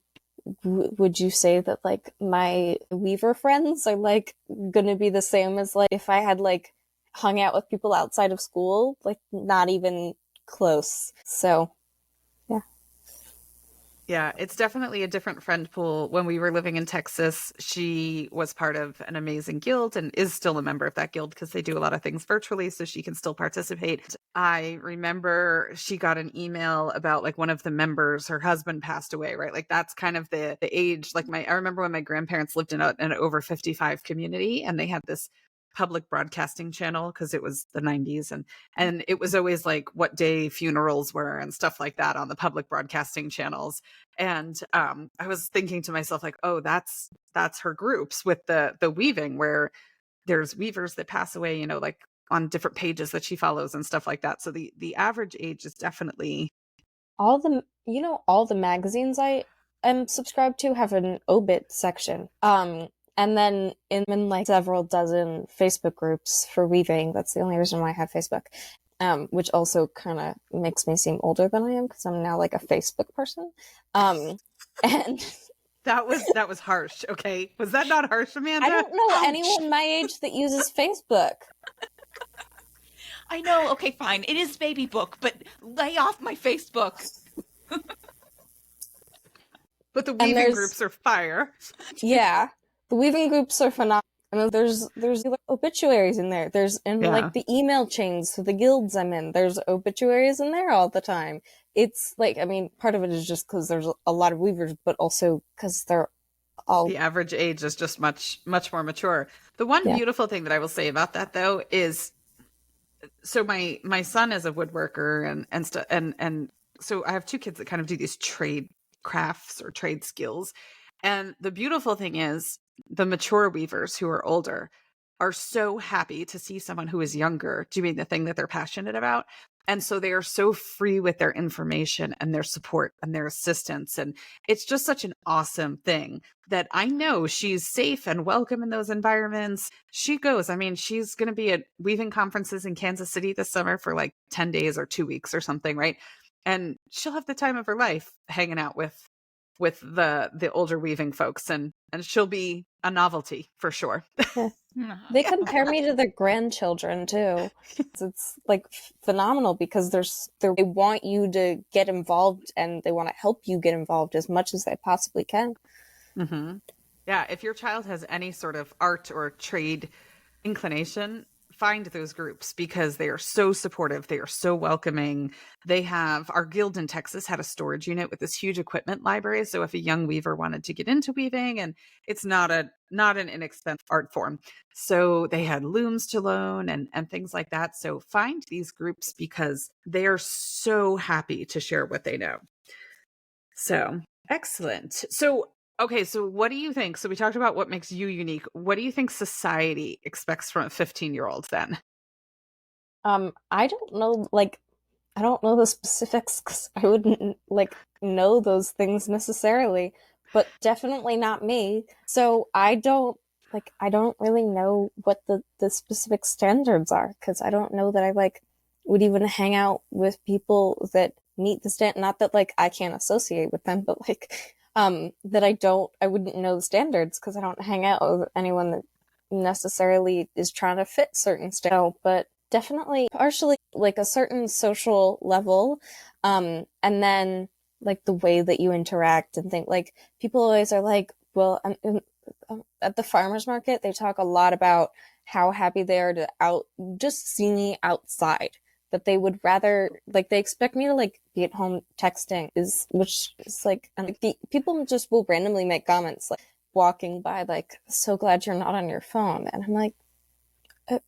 Speaker 3: would you say that like my Weaver friends are like gonna be the same as like if I had like hung out with people outside of school? Like not even close. So yeah.
Speaker 2: Yeah, it's definitely a different friend pool. When we were living in Texas, she was part of an amazing guild and is still a member of that guild because they do a lot of things virtually, so she can still participate. I remember she got an email about like one of the members, her husband passed away, right? Like that's kind of the age. Like I remember when my grandparents lived in an over 55 community, and they had this public broadcasting channel because it was the 90s, and it was always like what day funerals were and stuff like that on the public broadcasting channels. And I was thinking to myself like, oh, that's her groups with the weaving, where there's weavers that pass away, like on different pages that she follows and stuff like that. So the average age is definitely
Speaker 3: all the magazines I am subscribed to have an obit section. And then in like several dozen Facebook groups for weaving. That's the only reason why I have Facebook. Which also kind of makes me seem older than I am because I'm now like a Facebook person. And
Speaker 2: that was harsh. Okay, was that not harsh, Amanda?
Speaker 3: I don't know anyone my age that uses Facebook.
Speaker 1: I know. Okay, fine. It is baby book, but lay off my Facebook.
Speaker 2: But the weaving groups are fire.
Speaker 3: Yeah. The weaving groups are phenomenal. And there's like obituaries in there. There's like the email chains for the guilds I'm in. There's obituaries in there all the time. It's like, I mean, part of it is just because there's a lot of weavers, but also because they're all
Speaker 2: the average age is just much more mature. The one beautiful thing that I will say about that though is, so my son is a woodworker and so I have two kids that kind of do these trade crafts or trade skills. And the beautiful thing is the mature weavers who are older are so happy to see someone who is younger doing the thing that they're passionate about. And so they are so free with their information and their support and their assistance. And it's just such an awesome thing that I know she's safe and welcome in those environments. She goes, I mean, she's going to be at weaving conferences in Kansas City this summer for like 10 days or 2 weeks or something, right? And she'll have the time of her life hanging out with the older weaving folks, and she'll be a novelty for sure.
Speaker 3: They compare me to their grandchildren too. It's like phenomenal because they want you to get involved and they want to help you get involved as much as they possibly can.
Speaker 2: Mm-hmm. Yeah, if your child has any sort of art or trade inclination, find those groups because they are so supportive. They are so welcoming. They have, our guild in Texas had a storage unit with this huge equipment library. So if a young weaver wanted to get into weaving, and it's not an inexpensive art form. So they had looms to loan and things like that. So find these groups because they are so happy to share what they know. So excellent. So okay, so what do you think? So we talked about what makes you unique. What do you think society expects from a 15-year-old then?
Speaker 3: I don't know, I don't know the specifics because I wouldn't know those things necessarily, but definitely not me. So I don't really know what the specific standards are because I don't know that I would even hang out with people that meet the stand. Not that I can't associate with them, but that I wouldn't know the standards because I don't hang out with anyone that necessarily is trying to fit certain standards. But definitely partially a certain social level, and then the way that you interact and think. People always are well, at the farmers market, they talk a lot about how happy they are to just see me outside. That they would rather they expect me to be at home texting which is the people just will randomly make comments walking by so glad you're not on your phone, and I'm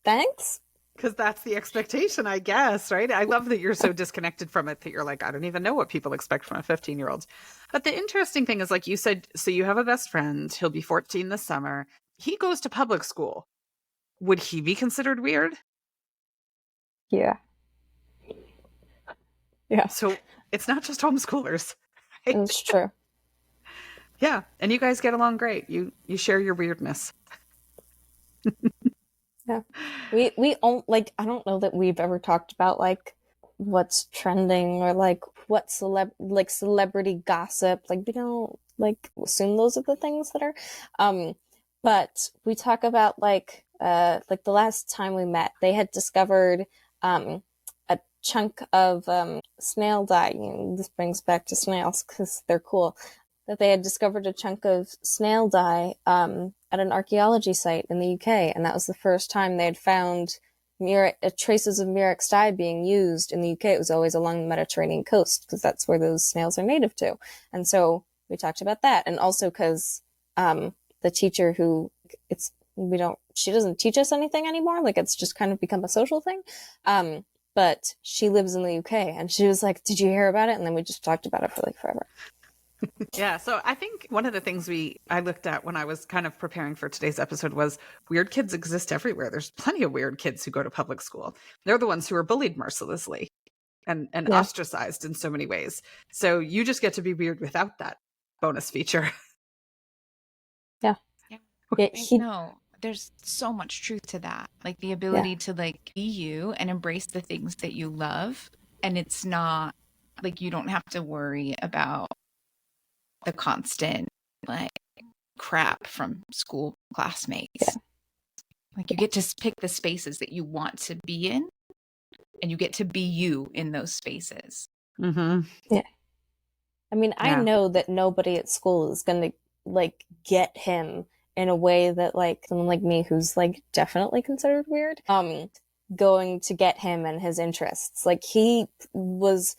Speaker 3: thanks,
Speaker 2: because that's the expectation, I guess, right? I love that you're so disconnected from it that you're I don't even know what people expect from a 15-year-old. But the interesting thing is, you said, so you have a best friend, he'll be 14 this summer. he goes to public school. Would he be considered weird?
Speaker 3: Yeah. Yeah,
Speaker 2: So it's not just homeschoolers. Right?
Speaker 3: it's true.
Speaker 2: Yeah. And you guys get along great. You share your weirdness.
Speaker 3: Yeah. We like, I don't know that we've ever talked about like what's trending or like what celebrity gossip. Like we don't like assume those are the things that are but we talk about like the last time we met, they had discovered a chunk of snail dye. You know, this brings back to snails because they're cool. That they had discovered a chunk of snail dye at an archaeology site in the UK, and that was the first time they had found traces of murex dye being used in the UK. It was always along the Mediterranean coast because that's where those snails are native to. And so we talked about that, and also because the teacher who she doesn't teach us anything anymore. Like it's just kind of become a social thing. But she lives in the UK, and she was like, "Did you hear about it?" And then we just talked about it for like forever.
Speaker 2: Yeah. So I think one of the things I looked at when I was kind of preparing for today's episode was weird kids exist everywhere. There's plenty of weird kids who go to public school. They're the ones who are bullied mercilessly and ostracized in so many ways. So you just get to be weird without that bonus feature.
Speaker 3: Yeah.
Speaker 1: Yeah, no, there's so much truth to that. Like the ability to like be you and embrace the things that you love. And it's not like you don't have to worry about the constant like crap from school classmates.
Speaker 3: Yeah.
Speaker 1: Like you get to pick the spaces that you want to be in, and you get to be you in those spaces.
Speaker 2: Mm-hmm.
Speaker 3: Yeah. I mean, I know that nobody at school is going to like get him in a way that like someone like me who's like definitely considered weird, going to get him and his interests. Like he was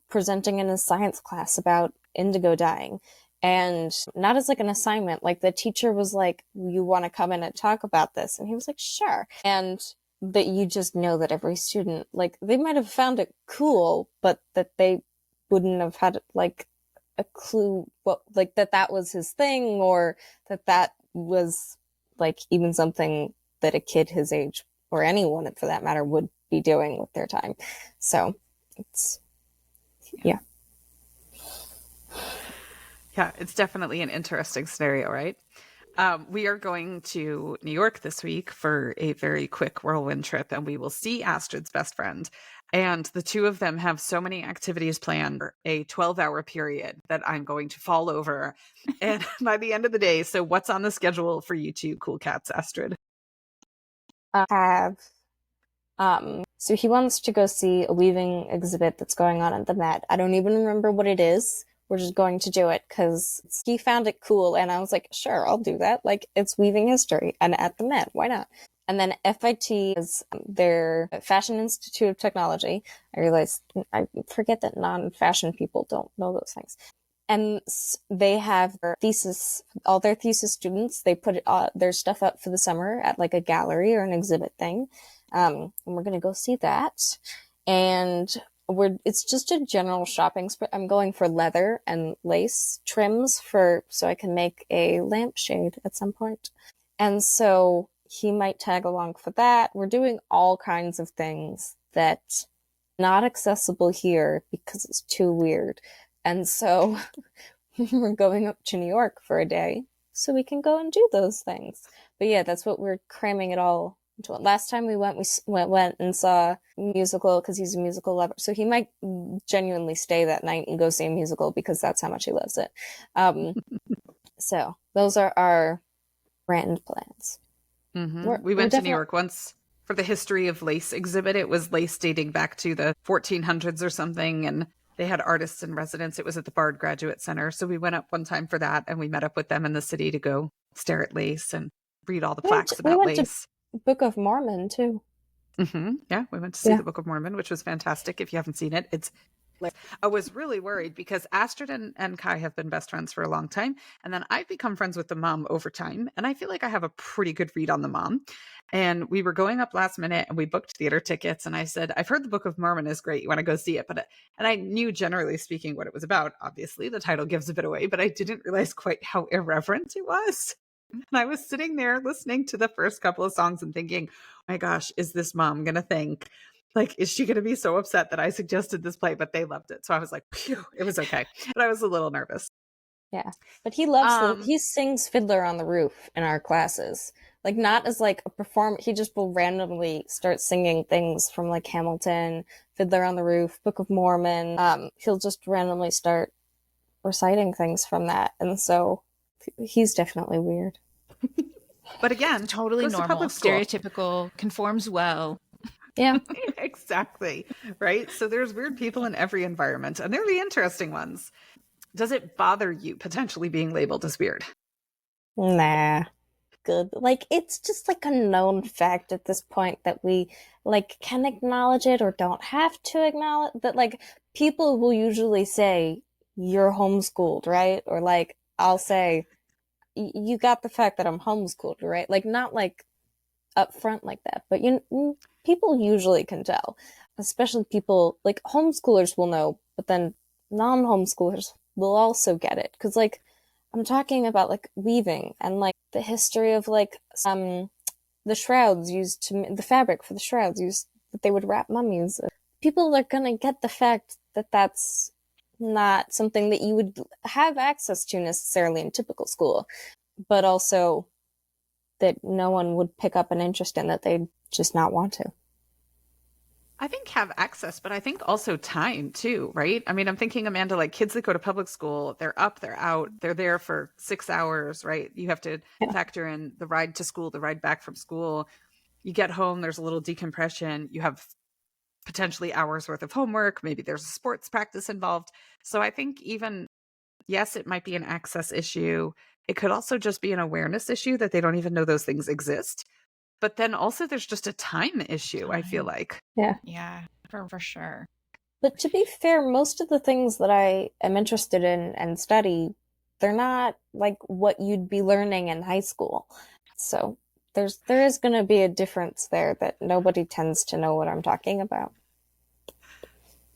Speaker 3: presenting in his science class about indigo dyeing, and not as like an assignment. Like the teacher was like, "You want to come in and talk about this?" And he was like, "Sure." And that you just know that every student, like they might have found it cool, but that they wouldn't have had like a clue what like that was his thing, or that was like even something that a kid his age or anyone for that matter would be doing with their time. So it's yeah,
Speaker 2: it's definitely an interesting scenario, right? We are going to New York this week for a very quick whirlwind trip, and we will see Astrid's best friend. And the two of them have so many activities planned for a 12-hour period that I'm going to fall over. And by the end of the day, so what's on the schedule for you two cool cats, Astrid?
Speaker 3: have so he wants to go see a weaving exhibit that's going on at the Met. I don't even remember what it is. We're just going to do it because he found it cool, and I was like, sure, I'll do that. Like, it's weaving history, and at the Met, why not? And then FIT is their Fashion Institute of Technology. I forget that non-fashion people don't know those things. And they have all their thesis students, they put their stuff up for the summer at like a gallery or an exhibit thing. And we're going to go see that. And it's just a general shopping spree. I'm going for leather and lace trims so I can make a lampshade at some point. And so he might tag along for that. We're doing all kinds of things that not accessible here because it's too weird. And so we're going up to New York for a day so we can go and do those things. But yeah, that's what we're cramming it all into. Last time we went and saw a musical because he's a musical lover. So he might genuinely stay that night and go see a musical because that's how much he loves it. So those are our grand plans.
Speaker 2: Mm-hmm. We went to New York once for the history of lace exhibit. It was lace dating back to the 1400s or something, and they had artists in residence. It was at the Bard Graduate Center. So we went up one time for that, and we met up with them in the city to go stare at lace and read all the plaques about lace. We went
Speaker 3: to Book of Mormon, too.
Speaker 2: Mm-hmm. Yeah, we went to see the Book of Mormon, which was fantastic. If you haven't seen it, I was really worried because Astrid and Kai have been best friends for a long time. And then I've become friends with the mom over time. And I feel like I have a pretty good read on the mom. And we were going up last minute and we booked theater tickets. And I said, I've heard the Book of Mormon is great. You want to go see it? And I knew generally speaking what it was about. Obviously, the title gives a bit away, but I didn't realize quite how irreverent it was. And I was sitting there listening to the first couple of songs and thinking, oh my gosh, is this mom going to think, like, is she going to be so upset that I suggested this play? But they loved it. So I was like, phew, it was okay. But I was a little nervous.
Speaker 3: Yeah. But he sings Fiddler on the Roof in our classes. Like, not as like a perform, he just will randomly start singing things from like Hamilton, Fiddler on the Roof, Book of Mormon. He'll just randomly start reciting things from that. And so he's definitely weird.
Speaker 2: But again,
Speaker 1: Totally normal, stereotypical, conforms well.
Speaker 3: Yeah.
Speaker 2: Exactly. Right. So there's weird people in every environment, and they're the interesting ones. Does it bother you potentially being labeled as weird?
Speaker 3: Nah. Good. Like, it's just like a known fact at this point that we like can acknowledge it or don't have to acknowledge that. Like, people will usually say you're homeschooled, right? Or like, I'll say you got the fact that I'm homeschooled, right? Like, not like upfront like that, but people usually can tell, especially people like homeschoolers will know, but then non-homeschoolers will also get it. Cause like, I'm talking about like weaving and like the history of like, the shrouds used to, the fabric for the shrouds used that they would wrap mummies. People are gonna get the fact that that's not something that you would have access to necessarily in typical school, but also that no one would pick up an interest in, that they'd just not want to.
Speaker 2: I think have access, but I think also time too, right? I mean, I'm thinking, Amanda, like kids that go to public school, they're up, they're out, they're there for 6 hours, right? You have to factor in the ride to school, the ride back from school. You get home, there's a little decompression. You have potentially hours worth of homework. Maybe there's a sports practice involved. So I think even, yes, it might be an access issue. It could also just be an awareness issue that they don't even know those things exist. But then also there's just a time issue, I feel like.
Speaker 1: Yeah, for sure.
Speaker 3: But to be fair, most of the things that I am interested in and study, they're not like what you'd be learning in high school. So there is going to be a difference there that nobody tends to know what I'm talking about.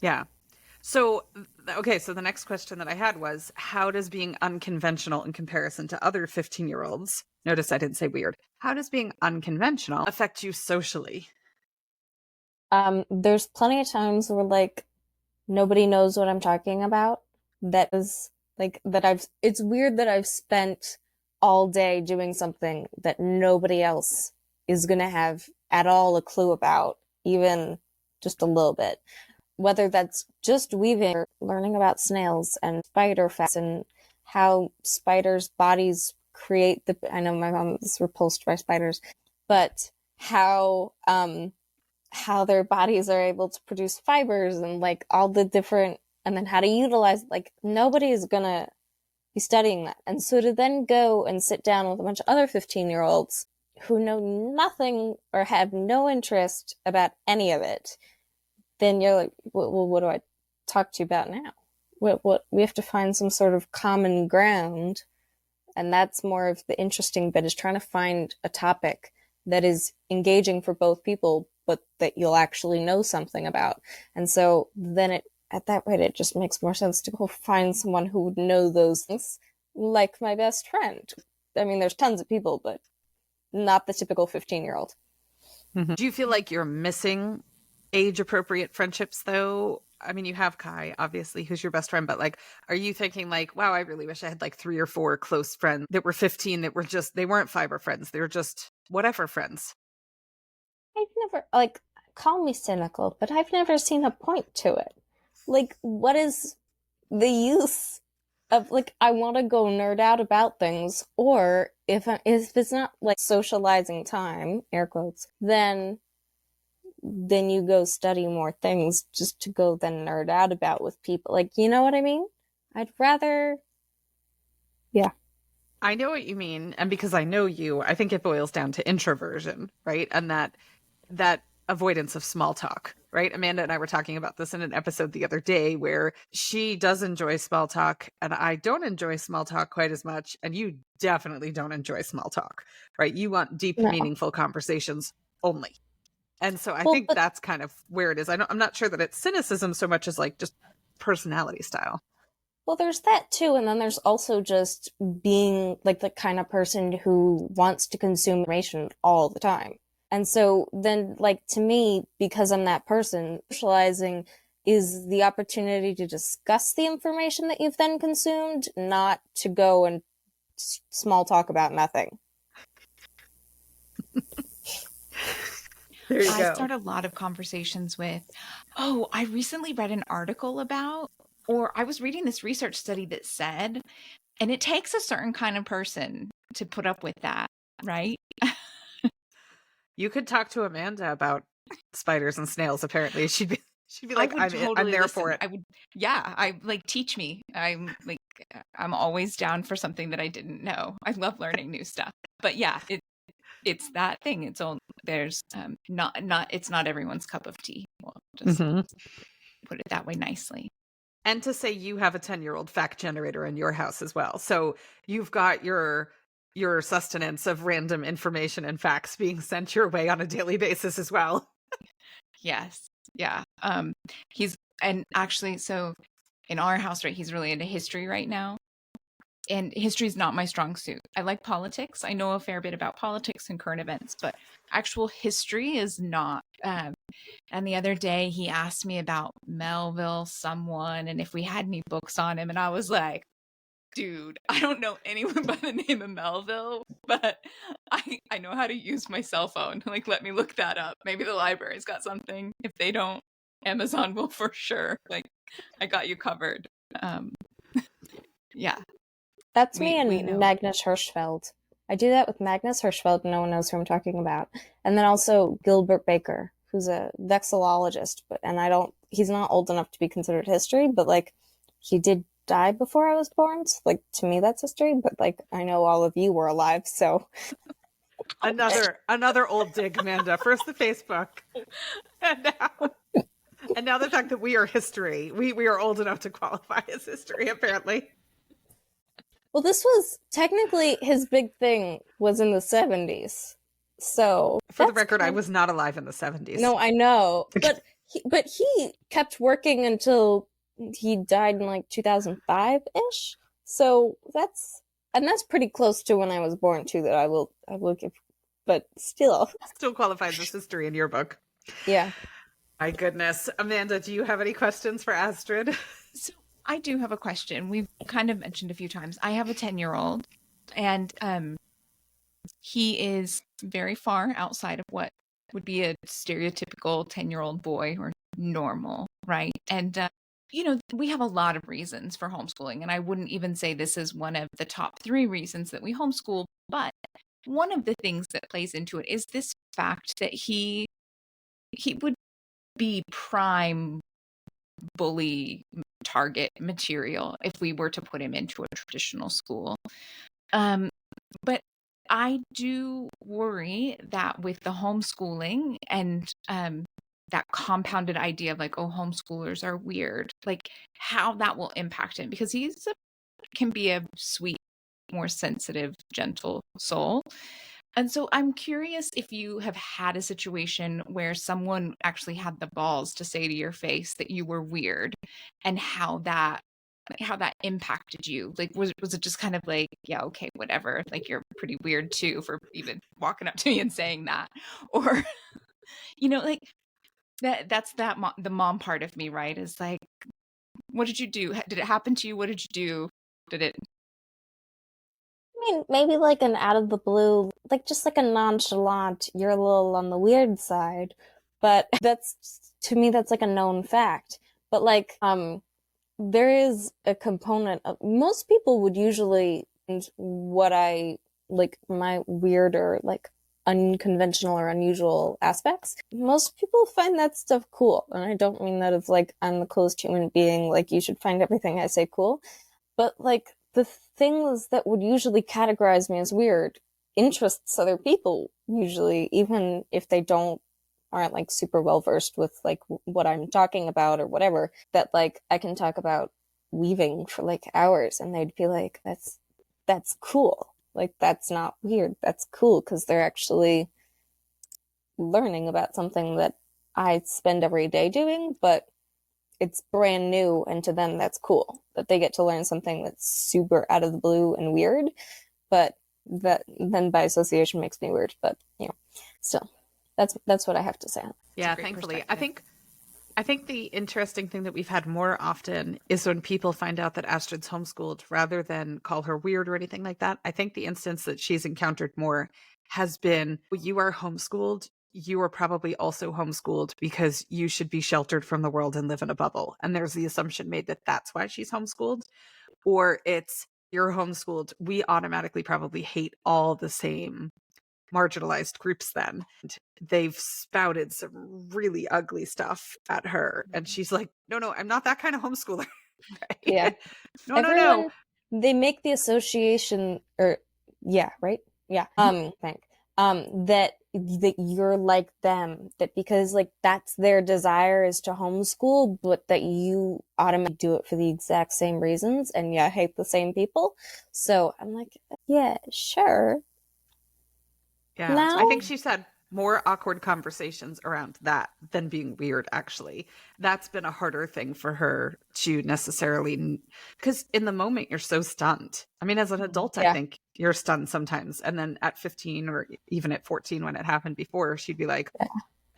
Speaker 2: Yeah. So, okay, so the next question that I had was, how does being unconventional in comparison to other 15-year-olds, notice I didn't say weird, how does being unconventional affect you socially?
Speaker 3: There's plenty of times where like nobody knows what I'm talking about. That is like it's weird that I've spent all day doing something that nobody else is going to have at all a clue about, even just a little bit. Whether that's just weaving or learning about snails and spider facts and how spiders' bodies create I know my mom is repulsed by spiders, but how their bodies are able to produce fibers and like all the different, and then how to utilize, like nobody is gonna be studying that. And so to then go and sit down with a bunch of other 15-year-olds who know nothing or have no interest about any of it, then you're like, well, what do I talk to you about now? What we have to find some sort of common ground. And that's more of the interesting bit, is trying to find a topic that is engaging for both people, but that you'll actually know something about. And so then at that rate, it just makes more sense to go find someone who would know those things, like my best friend. I mean, there's tons of people, but not the typical 15-year-old.
Speaker 2: Mm-hmm. Do you feel like you're missing age-appropriate friendships, though? I mean, you have Kai, obviously, who's your best friend, but like, are you thinking like, wow, I really wish I had like 3 or 4 close friends that were 15 that were just, they weren't fiber friends. They were just whatever friends.
Speaker 3: I've never, like, call me cynical, but I've never seen a point to it. Like, what is the use of, like, I want to go nerd out about things, or if it's not like socializing time, air quotes, then you go study more things just to go then nerd out about with people. Like, you know what I mean? I'd rather, yeah.
Speaker 2: I know what you mean. And because I know you, I think it boils down to introversion, right? And that avoidance of small talk, right? Amanda and I were talking about this in an episode the other day where she does enjoy small talk and I don't enjoy small talk quite as much. And you definitely don't enjoy small talk, right? You want deep, meaningful conversations only. And so I think that's kind of where it is. I'm not sure that it's cynicism so much as like just personality style.
Speaker 3: Well, there's that too, and then there's also just being like the kind of person who wants to consume information all the time. And so then, like, to me, because I'm that person, socializing is the opportunity to discuss the information that you've then consumed, not to go and small talk about nothing.
Speaker 2: There you
Speaker 1: I
Speaker 2: go.
Speaker 1: start a lot of conversations with, oh, I recently read an article about, or I was reading this research study that said, and it takes a certain kind of person to put up with that, right?
Speaker 2: You could talk to Amanda about spiders and snails. Apparently, she'd be
Speaker 1: I
Speaker 2: like,
Speaker 1: would
Speaker 2: I'm
Speaker 1: totally
Speaker 2: there
Speaker 1: listen.
Speaker 2: for it.
Speaker 1: I would, yeah, I like teach me. I'm always down for something that I didn't know. I love learning new stuff. But yeah, it's that thing. It's all there's not it's not everyone's cup of tea. We'll just
Speaker 2: Mhm.
Speaker 1: put it that way nicely.
Speaker 2: And to say you have a 10-year-old fact generator in your house as well. So you've got your sustenance of random information and facts being sent your way on a daily basis as well.
Speaker 1: Yes. Yeah. He's and actually so in our house, right, he's really into history right now. And history is not my strong suit. I like politics. I know a fair bit about politics and current events, but actual history is not. And the other day he asked me about Melville someone and if we had any books on him. And I was like, dude, I don't know anyone by the name of Melville, but I know how to use my cell phone. Like, let me look that up. Maybe the library's got something. If they don't, Amazon will for sure. Like, I got you covered. Yeah.
Speaker 3: That's
Speaker 1: We
Speaker 3: me and
Speaker 1: know.
Speaker 3: Magnus Hirschfeld. I do that with Magnus Hirschfeld, no one knows who I'm talking about. And then also Gilbert Baker, who's a vexillologist, he's not old enough to be considered history, but like he did die before I was born. So like to me that's history, but like I know all of you were alive, so
Speaker 2: Another old dig, Amanda. First the Facebook. And now the fact that we are history. We are old enough to qualify as history, apparently.
Speaker 3: well, this was technically his big thing was in the 70s. So
Speaker 2: For the record, I was not alive in the 70s.
Speaker 3: No, I know, but he kept working until he died in like 2005-ish. So that's pretty close to when I was born too. That I will give, but still
Speaker 2: qualifies as history in your book.
Speaker 3: Yeah.
Speaker 2: My goodness, Amanda, do you have any questions for Astrid?
Speaker 1: So I do have a question. We've kind of mentioned a few times. I have a 10-year-old, and he is very far outside of what would be a stereotypical 10-year-old boy or normal, right? And we have a lot of reasons for homeschooling, and I wouldn't even say this is one of the top 3 reasons that we homeschool, but one of the things that plays into it is this fact that he would be prime bully target material if we were to put him into a traditional school. But I do worry that with the homeschooling and that compounded idea of like, oh, homeschoolers are weird, like how that will impact him, because can be a sweet, more sensitive, gentle soul. And so I'm curious if you have had a situation where someone actually had the balls to say to your face that you were weird, and how that impacted you. Like, was it just kind of like, yeah, okay, whatever, like you're pretty weird too for even walking up to me and saying that, or like that's the mom part of me, right, is like, what did you do? Did it happen to you? What did you do? Did it?
Speaker 3: I mean, maybe like an out of the blue, like just like a nonchalant, you're a little on the weird side, but to me, that's like a known fact. But like, there is a component of, most people would usually, what I like my weird or like unconventional or unusual aspects, most people find that stuff cool. And I don't mean that of like, I'm the coolest human being, like you should find everything I say cool. But like the things that would usually categorize me as weird interests other people, usually, even if they aren't like super well versed with like what I'm talking about or whatever, that like I can talk about weaving for like hours and they'd be like, that's cool. Like, that's not weird. That's cool, because they're actually learning about something that I spend every day doing. But it's brand new, and to them that's cool that they get to learn something that's super out of the blue and weird, but that then by association makes me weird. But still, that's what I have to say.
Speaker 2: Yeah, thankfully. I think the interesting thing that we've had more often is when people find out that Astrid's homeschooled rather than call her weird or anything like that. I think the instance that she's encountered more has been, you are homeschooled. You are probably also homeschooled because you should be sheltered from the world and live in a bubble. And there's the assumption made that that's why she's homeschooled. Or it's, you're homeschooled. We automatically probably hate all the same marginalized groups then. They've spouted some really ugly stuff at her. And she's like, no, I'm not that kind of homeschooler. Right?
Speaker 3: Yeah.
Speaker 2: No.
Speaker 3: They make the association, or right? Yeah. Think that you're like them, that because like that's their desire is to homeschool, but that you automatically do it for the exact same reasons and hate the same people. So I'm like, yeah, sure.
Speaker 2: Yeah,
Speaker 3: No?
Speaker 2: I think she's had more awkward conversations around that than being weird, actually. That's been a harder thing for her to necessarily, because in the moment, you're so stunned. I mean, as an adult, I think you're stunned sometimes. And then at 15 or even at 14, when it happened before, she'd be like,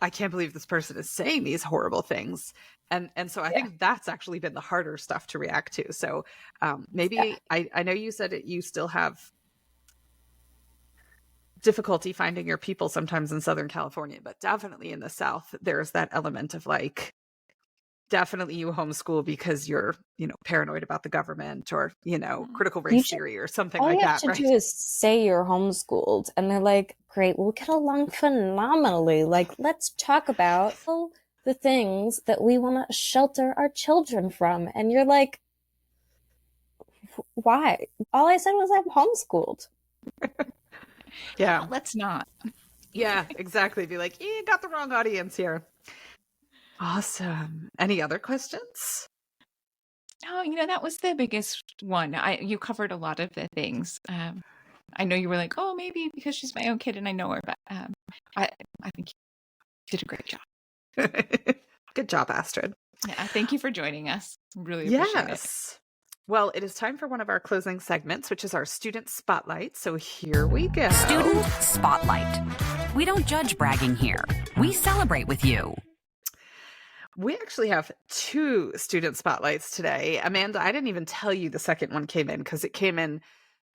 Speaker 2: I can't believe this person is saying these horrible things. And so I think that's actually been the harder stuff to react to. So maybe, I know you said it, you still have difficulty finding your people sometimes in Southern California, but definitely in the South, there's that element of like, definitely you homeschool because you're, paranoid about the government or, critical race theory or something like that.
Speaker 3: All you have to do is say you're homeschooled and they're like, great, we'll get along phenomenally. Like, let's talk about the things that we want to shelter our children from. And you're like, why? All I said was I'm homeschooled.
Speaker 2: Yeah.
Speaker 1: Well, let's not.
Speaker 2: Yeah, exactly. Be like, you got the wrong audience here. Awesome. Any other questions?
Speaker 1: Oh, that was the biggest one. You covered a lot of the things. I know you were like, oh, maybe because she's my own kid and I know her, but I think you did a great job.
Speaker 2: Good job, Astrid.
Speaker 1: Yeah, thank you for joining us. Really appreciate it.
Speaker 2: Well, it is time for one of our closing segments, which is our student spotlight. So here we go.
Speaker 5: Student spotlight. We don't judge bragging here. We celebrate with you.
Speaker 2: We actually have 2 student spotlights today. Amanda, I didn't even tell you the second one came in because it came in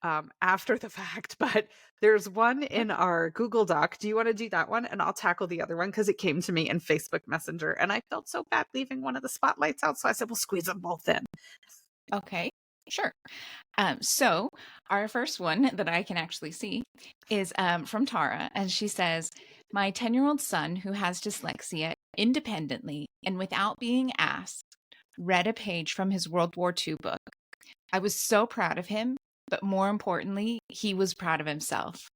Speaker 2: after the fact, but there's one in our Google Doc. Do you want to do that one? And I'll tackle the other one because it came to me in Facebook Messenger and I felt so bad leaving one of the spotlights out. So I said, we'll squeeze them both in.
Speaker 1: Okay, sure. So our first one that I can actually see is from Tara, and she says, my 10-year-old son who has dyslexia independently and without being asked read a page from his World War II book. I was so proud of him, but more importantly, he was proud of himself.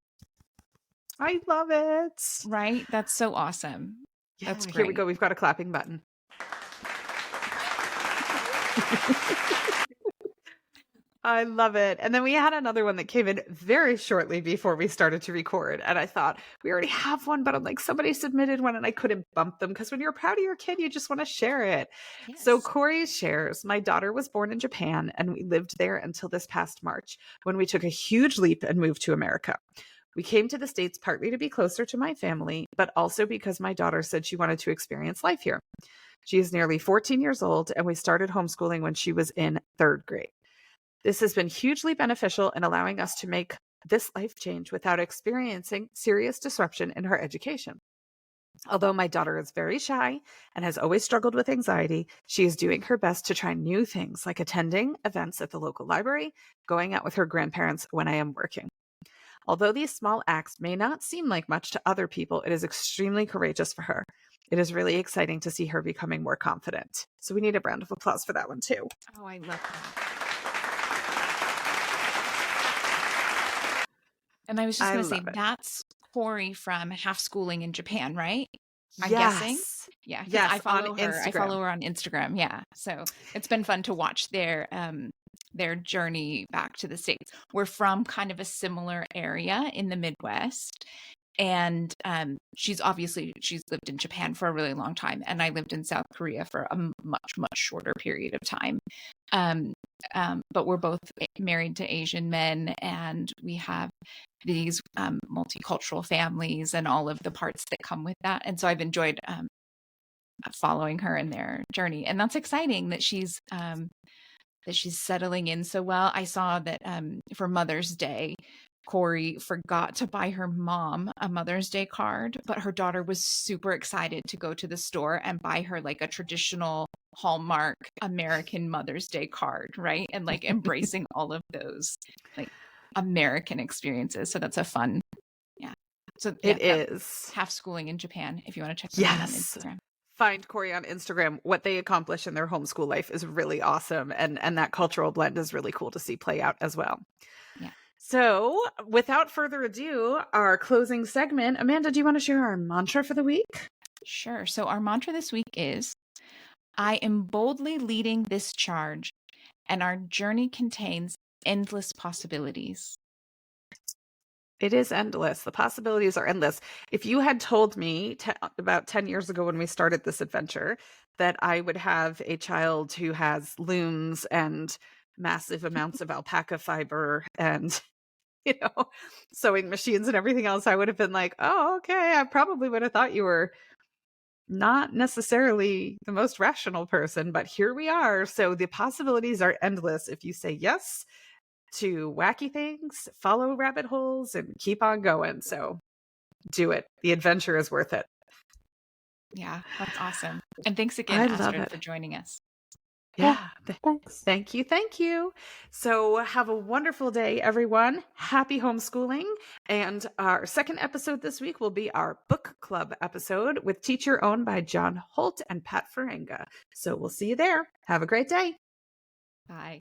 Speaker 2: I love it.
Speaker 1: Right? That's so awesome.
Speaker 2: Yeah,
Speaker 1: That's great.
Speaker 2: Here we go. We've got a clapping button. I love it. And then we had another one that came in very shortly before we started to record. And I thought, we already have one, but I'm like, somebody submitted one and I couldn't bump them because when you're proud of your kid, you just want to share it. Yes. So Corey shares, my daughter was born in Japan and we lived there until this past March when we took a huge leap and moved to America. We came to the States partly to be closer to my family, but also because my daughter said she wanted to experience life here. She is nearly 14 years old and we started homeschooling when she was in 3rd grade. This has been hugely beneficial in allowing us to make this life change without experiencing serious disruption in her education. Although my daughter is very shy and has always struggled with anxiety, she is doing her best to try new things like attending events at the local library, going out with her grandparents when I am working. Although these small acts may not seem like much to other people, it is extremely courageous for her. It is really exciting to see her becoming more confident. So we need a round of applause for that one too.
Speaker 1: Oh, I love that. And I was just going to say, that's Corey from Half Schooling in Japan, right? I'm guessing. Yeah.
Speaker 2: Yes,
Speaker 1: I follow her.
Speaker 2: Instagram.
Speaker 1: I follow her on Instagram. Yeah. So it's been fun to watch their journey back to the States. We're from kind of a similar area in the Midwest. And she's lived in Japan for a really long time, and I lived in South Korea for a much shorter period of time. But we're both married to Asian men, and we have these multicultural families and all of the parts that come with that. And so I've enjoyed following her in their journey, and that's exciting that she's settling in so well. I saw that for Mother's Day, Corey forgot to buy her mom a Mother's Day card, but her daughter was super excited to go to the store and buy her like a traditional Hallmark American Mother's Day card, right? And like embracing all of those like American experiences. So that's a fun, yeah. So yeah,
Speaker 2: It is.
Speaker 1: Half Schooling in Japan, if you want to check them out on
Speaker 2: Yes.
Speaker 1: Instagram.
Speaker 2: Find Corey on Instagram. What they accomplish in their homeschool life is really awesome. And that cultural blend is really cool to see play out as well.
Speaker 1: Yeah.
Speaker 2: So without further ado, our closing segment. Amanda, do you want to share our mantra for the week?
Speaker 1: Sure. So our mantra this week is, I am boldly leading this charge, and our journey contains endless possibilities.
Speaker 2: It is endless. The possibilities are endless. If you had told me about 10 years ago when we started this adventure that I would have a child who has looms and massive amounts of alpaca fiber and, sewing machines and everything else, I would have been like, oh, okay. I probably would have thought you were not necessarily the most rational person, but here we are. So the possibilities are endless if you say yes to wacky things, follow rabbit holes, and keep on going. So do it. The adventure is worth it.
Speaker 1: Yeah, that's awesome. And thanks again,
Speaker 2: I love
Speaker 1: Astrid,
Speaker 2: it.
Speaker 1: for joining us.
Speaker 2: Yeah.
Speaker 3: Thanks.
Speaker 2: Thank you. Thank you. So have a wonderful day, everyone. Happy homeschooling. And our second episode this week will be our book club episode with Teach Your Own by John Holt and Pat Ferenga. So we'll see you there. Have a great day.
Speaker 1: Bye.